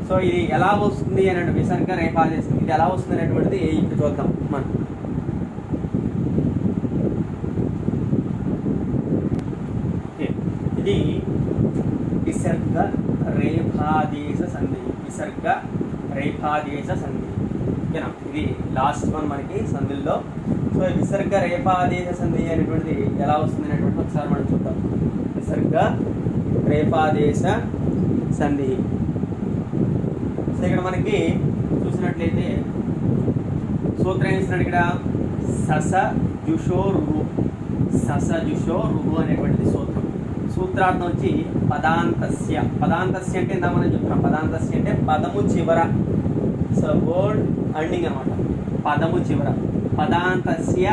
[SPEAKER 1] సో ఇది ఎలా వస్తుంది అని అంటే విసర్గ రేఫాదేశం ఇది ఎలా వస్తుంది అనేటువంటిది ఇప్పుడు చూద్దాం మనం. ఇది విసర్గ రేఫాదేశ సంధి. విసర్గ రేఫాదేశ సంధి. ఓకేనా ఇది లాస్ట్ వన్ మనకి సంధుల్లో. సో విసర్గ రేఫాదేశ సంధి అనేటువంటిది ఎలా వస్తుంది అనేటువంటి ఒకసారి మనం చూద్దాం. విసర్గ రేఫాదేశ సంధి. సో ఇక్కడ మనకి చూసినట్లయితే సూత్రం ఏం ఇస్తున్నాడు ఇక్కడ సస జుషో రుహు. సస జుషో రుహు అనేటువంటిది సూత్రం. సూత్రార్థం వచ్చి పదాంతస్య. పదాంతస్య అంటే ఇందా మనం చెప్తున్నాం పదాంతస్య అంటే పదము చివర. సో వర్డ్ ఎండింగ్ అనమాట పదము చివర. పదాంతస్య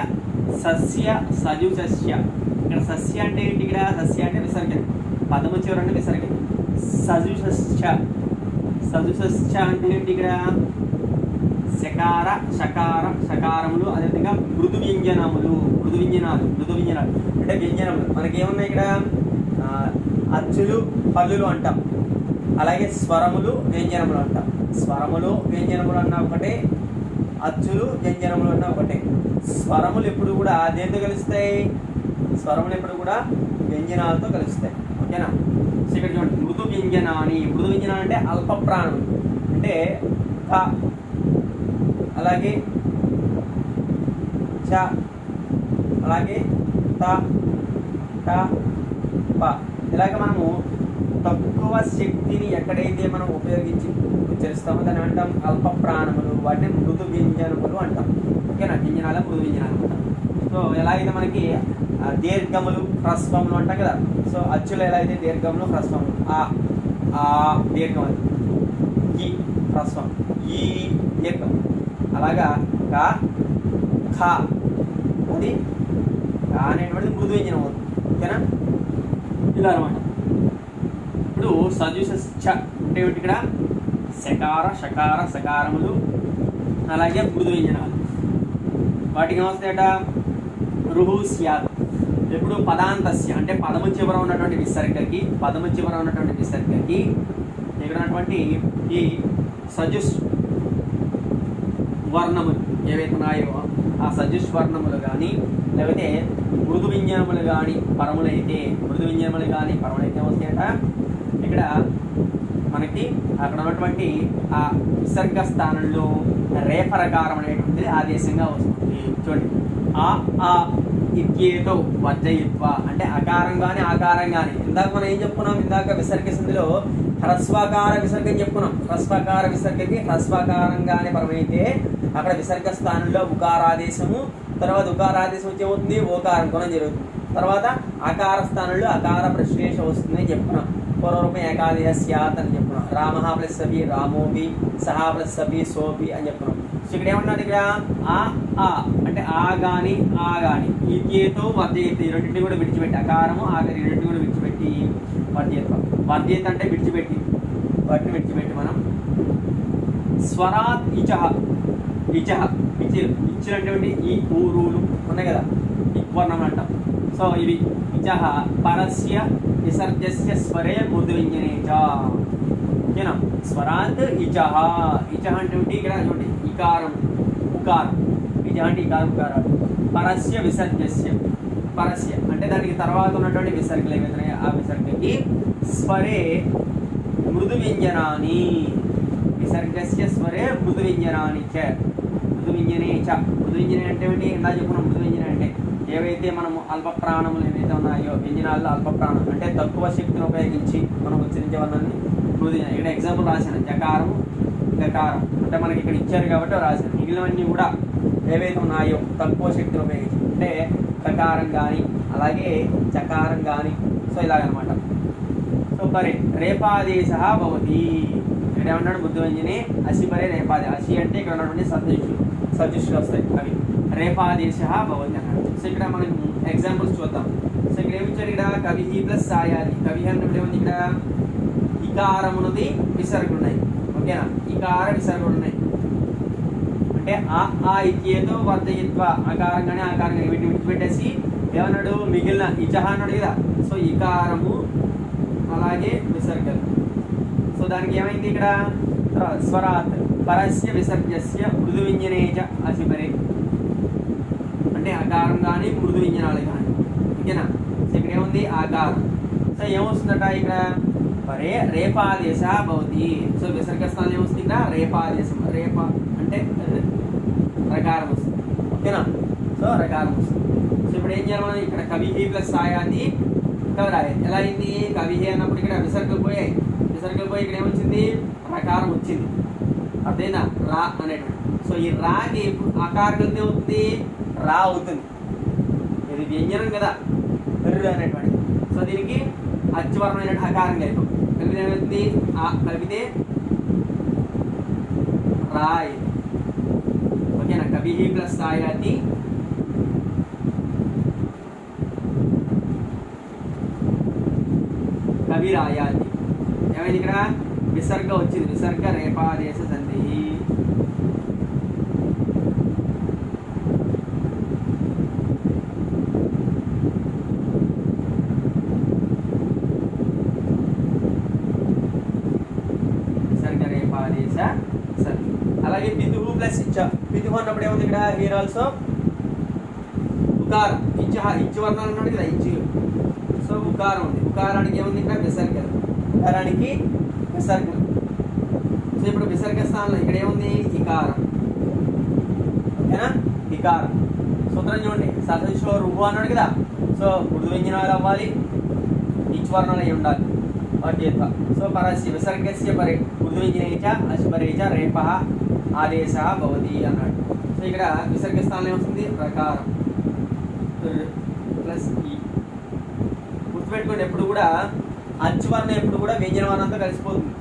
[SPEAKER 1] సస్య సజుషస్య. ఇక్కడ సస్య అంటే ఏంటి? ఇక్కడ సస్య అంటే విసర్గ, పదము చివర అంటే విసర్గ. సజుషస్య, సజుషస్య అంటే ఏంటి? ఇక్కడ శకార శకార శకారములు, అదేవిధంగా మృదు వ్యంజనములు, మృదు వ్యంజనాలు, మృదు వ్యంజనాలు అంటే వ్యంజనములు. మనకేమున్నాయి ఇక్కడ? అచ్చులు పల్లులు అంటాం, అలాగే స్వరములు వ్యంజనములు అంటాం. స్వరములు వ్యంజనములు అన్న ఒకటే, అచ్చులు వ్యంజనములు అన్న ఒకటే. స్వరములు ఎప్పుడు కూడా దేంతో కలుస్తాయి? స్వరములు ఎప్పుడు కూడా వ్యంజనాలతో కలుస్తాయి. ఓకేనా? సో ఇక్కడ చూడండి, మృదు వ్యంజనాన్ని. మృదు వ్యంజనాలు అంటే అల్ప ప్రాణములు, అంటే క, అలాగే చ, అలాగే త, ట, ప. ఇలాగ మనము తక్కువ శక్తిని ఎక్కడైతే మనం ఉపయోగించి ఉచ్చరిస్తామో దాన్ని అంటాం అల్ప ప్రాణములు. వాటిని మృదు వ్యంజనములు అంటాం. ఓకేనా? వ్యంజనాల మృదు వ్యంజనాలు అంటాం. సో ఎలా అయితే మనకి దీర్ఘములు హ్రస్వములు అంటాం కదా. సో అచ్చులు ఎలా అయితే దీర్ఘములు హ్రస్వములు, ఆ దీర్ఘములు, ఈ హ్రస్వం, ఈ దీర్ఘం, అలాగా క, ఖ, అది అనేటువంటిది మృదు వ్యంజనం అవుతుంది. ఓకేనా? ఇలా అనమాట. ఇప్పుడు సజుష అంటే ఇక్కడ శకార శకార శకారములు, అలాగే మృదు వ్యంజనాలు. వాటికి ఏమొస్తాయట? రుహు స్యాత్. ఇప్పుడు పదాంతస్య అంటే పదము చివర ఉన్నటువంటి విసర్గకి, పదము చివర ఉన్నటువంటి విసర్గకి ఇక్కడ ఉన్నటువంటి ఈ సజుష్ వర్ణములు ఏవైతే ఉన్నాయో ఆ సజుష్ వర్ణములు కానీ, లేకపోతే మృదు వ్యంజనములు కానీ పరములైతే, మృదు వ్యంజనములు కానీ పరములైతే వస్తాయట. ఇక్కడ మనకి అక్కడ ఉన్నటువంటి ఆ విసర్గ స్థానంలో రేఫరకారం అనేటువంటిది ఆదేశంగా వస్తుంది. చూడండి, ఆ ఇత్యేతో వర్జయిత్వ అంటే అకారం కానీ ఆకారం కానీ. ఇందాక మనం ఏం చెప్పుకున్నాం? ఇందాక విసర్గ సంధిలో హ్రస్వకార విసర్గం చెప్పుకున్నాం. హ్రస్వకార విసర్గకి హ్రస్వకారంగానే పరమైతే అక్కడ విసర్గ స్థానంలో ఉకారాదేశము, తర్వాత ఉకారాదేశం వచ్చి ఏమవుతుంది? ఓకారం కొనం జరుగుతుంది. తర్వాత ఆకార స్థానంలో అకార ప్రశ్లేష వస్తుందని చెప్పుకున్నాం. పూర్వరూపం ఏకాదేశ స్యాత్ అని చెప్పుకున్నాం. రామ ప్లస్ సభి రామోబి, సహా ప్లస్ సభి సోబి అని చెప్పుకున్నాం. సో ఇక్కడ ఏమన్నారు? ఇక్కడ ఆ అంటే ఆ గాని ఆ గాని ఈకేతో వర్జయిత, ఈ రెండింటిని కూడా విడిచిపెట్టి, అకారము ఆగారి రెండింటిని కూడా విడిచిపెట్టి వర్జయిత్వం. వర్జయిత అంటే విడిచిపెట్టి, వాటిని విడిచిపెట్టి మనం స్వరాత్ ఇచహ, ఇచహ ఇచ్చినటువంటి ఈ ఊరులు ఉన్నాయి కదా, ఈ వర్ణం అంటాం. సో ఇవి ఇచహ పరస్య విసర్జస్య స్వరే మృదు వ్యంజనే చ. ఓకేనా? స్వరాత్ ఇచహ. ఇచహ అంటే ఇక్కడ చూడండి ఇకారం ఉకారం, ఇచహ అంటే ఇకారం ఉకారాలు. పరస్య విసర్జస్య, పరస్య అంటే దానికి తర్వాత ఉన్నటువంటి విసర్గలు ఏవైతున్నాయో ఆ విసర్గకి స్వరే మృదు వ్యంజనాన్ని, విసర్గస్య స్వరే మృదు వ్యంజనాన్ని చ, మృదు వ్యంజనే చ. మృదు వ్యంజనే అంటే ఏంటి? ఎలా చెప్పుకున్నాం? మృదు వ్యంజన అంటే ఏవైతే మనము అల్ప ప్రాణములు ఏవైతే ఉన్నాయో వ్యంజనాల్లో అల్ప ప్రాణం అంటే తక్కువ శక్తిని ఉపయోగించి మనం ఉచ్చరించే వాళ్ళని మృదు. ఇక్కడ ఎగ్జాంపుల్ రాశాను, జకారము గకారం అంటే మనకి ఇక్కడ ఇచ్చారు కాబట్టి రాశాను. మిగిలినవన్నీ కూడా ఏవైతే ఉన్నాయో తక్కువ శక్తిని ఉపయోగించి అంటే కకారం కానీ అలాగే చకారం కానీ. సో ఇలాగనమాట. సో పరే రేపాదేశ భవతి. ఇక్కడ ఏమన్నాడు? మృదు వ్యంజనే అసి పరే రేపాదే. అసి అంటే ఇక్కడ ఉన్నటువంటి సజుషులు వస్తాయి, అవి రేపాదేశ భవతి అన్నాడు. సో ఇక్కడ మనం ఎగ్జాంపుల్స్ చూద్దాం. సో ఇక్కడ ఏమి ఇచ్చారు? ఇక్కడ కవి ప్లస్ సాయాది. కవి అన్నప్పుడు ఏముంది? ఇక్కడ ఇకారమున్నది విసర్గలు ఉన్నాయి. ఓకేనా? ఇకార విసర్గలు ఉన్నాయి అంటే ఆ ఇత్యేతో వర్ధయిత్వ, ఆకారం కానీ ఆకారం కానీ వీటిని విడిచిపెట్టేసి ఏమన్నాడు? మిగిలిన ఇచహ అన్నాడు కదా. సో ఇకారము అలాగే విసర్గలు. సో దానికి ఏమైంది? ఇక్కడ స్వరాత్ పరస్య విసర్జస్య మృదు వ్యంజనేజ అసిపరే అంటే ఆకారం కానీ మృదు వ్యంజనాలు కానీ. ఓకేనా? సో ఇక్కడ ఏముంది? ఆకారం. సో ఏమొస్తుందట? ఇక్కడ పరే రేపాదేశ భవతి. సో విసర్గ స్థానం ఏమొస్తుంది? ఇక్కడ రేపాదేశం. రేప అంటే రకారం వస్తుంది. ఓకేనా? సో రకారం వస్తుంది. సో ఇప్పుడు ఏం చేయాలి మనం? ఇక్కడ కవి ప్లస్ సాయాది కవరాయి. ఎలా అయింది? కవి అన్నప్పుడు ఇక్కడ విసర్గలు పోయాయి, విసర్గలు పోయి ఇక్కడ ఏమొచ్చింది? రకారం వచ్చింది. అర్థమైందా? రా అనేటువంటి. సో ఈ రాకి ఆకారం ఎంత అవుతుంది? రా అవుతుంది. ఇది వ్యంజనం కదా, ఎర్ర అనేటువంటిది. సో దీనికి అచ్చువర్ణమైన ఆకారం కలిపి కలిపితే ఏమవుతుంది? కలిపితే రాయ్. ఓకేనా? కవిః ప్లస్ ఆయాతి కవిరాయాతి. ఏమైంది ఇక్కడ విసర్గ వచ్చింది, విసర్గ రేపాదేశ సంధి. విసర్గ రేపాదేశ సంధి. అలాగే పితుహు ప్లస్ ఇచ్చ. పితుహు అన్నప్పుడు ఏముంది ఇక్కడ హియర్ ఆల్సో ఉకారం. ఇచ్చు వర్ణాలు అన్నాడు కదా, ఇచ్చు. సో ఉకారం ఉంది, ఉకారానికి ఏముంది ఇక్కడ విసర్గ, ఉకారానికి విసర్గ. సో ఇప్పుడు విసర్గ స్థానంలో ఇక్కడ ఏముంది ఇకారం. ఓకేనా, ఇకారం. సూత్రం చూడండి, సదృశో రుహు అన్నాడు కదా. సో మృదు వ్యంజనాలు అవ్వాలి, ఇచ్చు వర్ణాలు అయి ఉండాలి. ఓకే, సో పరస్య విసర్గస్య పరే మృదు వ్యంజనేచ అశుపరేచ రేపః ఆదేశः భవతి అన్నాడు. సో ఇక్కడ విసర్గ స్థానంలో ఏమవుతుంది రకారం ప్లస్ ఈ. గుర్తుపెట్టుకోండి, ఎప్పుడు కూడా అచ్చువర్ణం ఎప్పుడు కూడా వ్యంజన వర్ణంతో కలిసిపోతుంది.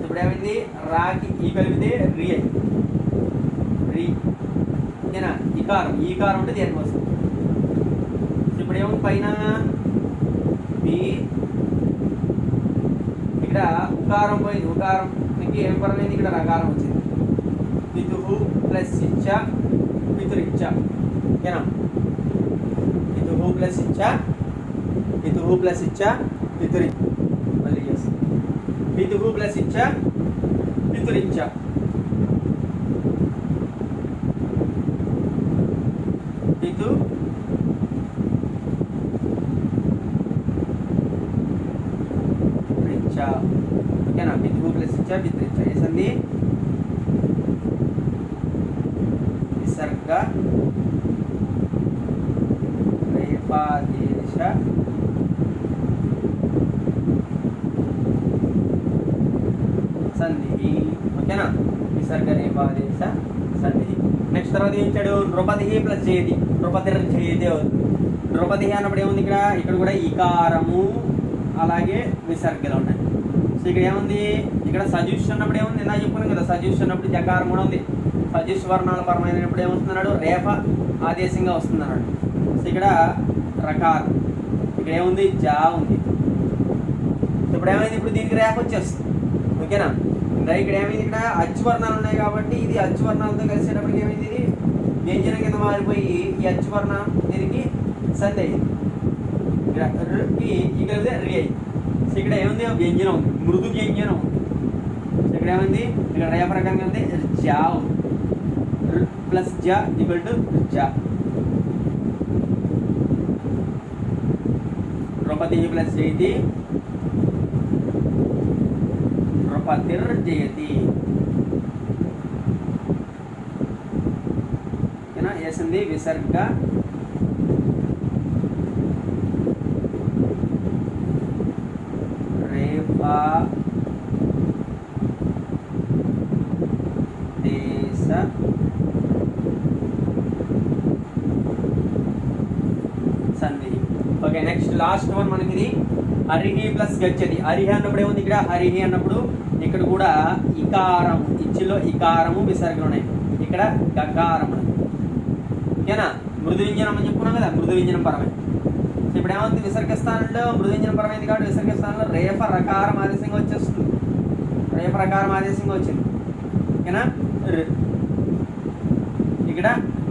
[SPEAKER 1] ఇప్పుడు ఏమైంది రాకి ఈ కలిపితే రి అయి రి. ఓకేనా, ఈకారం, ఈకారం అంటే దేనికి వస్తుంది. ఇప్పుడు ఏముంది పైన బి, ఇక్కడ ఉకారం పోయింది, ఉకారంకి ఏం పరమైంది ఇక్కడ రకారం వచ్చింది. పితుహు ప్లస్ ఇచ్చ పితురిచ్చ. ఓకేనా, పితుహు ప్లస్ ఇచ్చ, పితుహు ప్లస్ ఇచ్చ పితురి. మళ్ళీ చేస్తాం, పితుహు ప్లస్ ఇచ్చ పితురిచ్చ. పితు రిచ్చ. ఓకేనా, పితుహు ప్లస్ ఇచ్చ పితురిచ్చ. ఏ సంధి విసర్గ రేపాదేశ సంధి. ఓకేనా, విసర్గ రేపాదేశ సంధి. నెక్స్ట్ తర్వాత ఏం ఇచ్చాడు నృపతి ప్లస్ జయతి. నృపతి జయతి అవుతుంది. నృపతి అన్నప్పుడు ఏముంది ఇక్కడ, ఇక్కడ కూడా ఈకారము అలాగే విసర్గలు ఉన్నాయి. సో ఇక్కడ ఏముంది ఇక్కడ సజుష్ అన్నప్పుడు ఏముంది, ఇందా చెప్పుకున్నాం కదా, సజుష్ అన్నప్పుడు జకారం కూడా ఉంది. సజుష్ వర్ణాల పరమైనప్పుడు ఏమవుతున్నాడు రేప ఆదేశంగా వస్తుంది అన్నాడు. సో ఇక్కడ రకారం, ఇక్కడ ఏముంది జా ఉంది. ఇప్పుడు ఏమైంది, ఇప్పుడు దీనికి రేప వచ్చేస్తుంది. ఓకేనా, ఇక్కడ ఏమైంది ఇక్కడ అచ్చు వర్ణాలు ఉన్నాయి కాబట్టి ఇది అచ్చు వర్ణాలతో కలిసేటప్పటికి ఏమైంది ఇది వ్యంజనం కింద మారిపోయి ఈ అచ్చు వర్ణం దీనికి సంధి అయింది. ఇక్కడ కి ఈ కలిపితే రి అయింది. సో ఇక్కడ ఏముంది వ్యంజనం ఉంది, మృదు వ్యంజనం ఉంది. సో ఇక్కడ ఏమైంది ఇక్కడ రేప రకంగా ఉంది జా ఉంది. ప్లస్ జ ఈక్వల్ టు జ. నృపతి ప్లస్ జయతి నృపతిర్జయతి. ఓకేనా, వేసింది విసర్గ రేపా దేశ సంధి. ఓకే, నెక్స్ట్ లాస్ట్ వన్ మనకి ఇది హరిహి ప్లస్ గచ్చతి. హరిహి అన్నప్పుడు ఏముంది ఇక్కడ, హరిహి అన్నప్పుడు ఇక్కడ కూడా ఇకారం, ఇచ్చిలో ఇకారము విసర్గలు ఉన్నాయి. ఇక్కడ గకారం. ఓకేనా, మృదు వ్యంజనం అని చెప్పుకున్నాం కదా, మృదు వ్యంజనం పరమే. సో ఇప్పుడు ఏమవుతుంది విసర్గ స్థానంలో మృదు వ్యంజనం పరమైంది కాబట్టి విసర్గ స్థానంలో రేప రకారం ఆదేశంగా వచ్చేస్తుంది. రేప రకారం ఆదేశంగా వచ్చింది. ఓకేనా, ఇక్కడ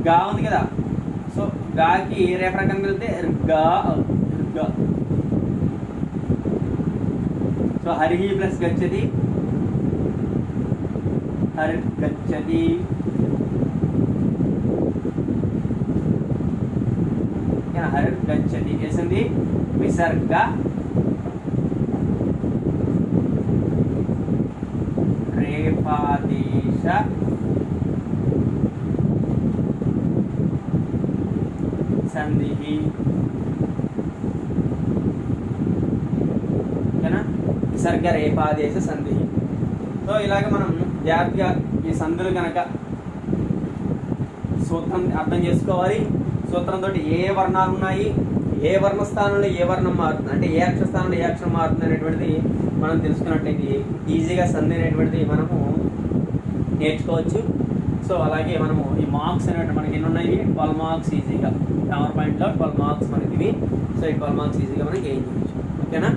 [SPEAKER 1] గా ఉంది కదా, సో గాకి రేప రకం వెళ్తే గా అవుతుంది, గా. సో హరిహి ప్లస్ గచ్చతి హరి గచ్చతి. హరి గచ్చతి వేసింది విసర్గ రేపాదేశ సంధి. ఓకేనా, విసర్గ రేపాదేశ సంధి. సో ఇలాగ మనం జాగ్రత్తగా ఈ సంధులు కనుక సూత్రం అర్థం చేసుకోవాలి. సూత్రంతో ఏ వర్ణాలు ఉన్నాయి, ఏ వర్ణ స్థానంలో ఏ వర్ణం మారుతుంది, అంటే ఏ అక్షర స్థానంలో ఏ అక్షరం మారుతుంది అనేటువంటిది మనం తెలుసుకున్నట్లయితే ఈజీగా సంధి అనేటువంటిది మనము నేర్చుకోవచ్చు. సో అలాగే మనము ఈ మార్క్స్ అనేవి మనకి ఎన్ని ఉన్నాయి, 12 మార్క్స్ ఈజీగా గ్రామర్ పాయింట్లో 12 మార్క్స్ మనకి ఇవి. సో ఈ 12 మార్క్స్ ఈజీగా మనం గెయిన్ చేయొచ్చు. ఓకేనా.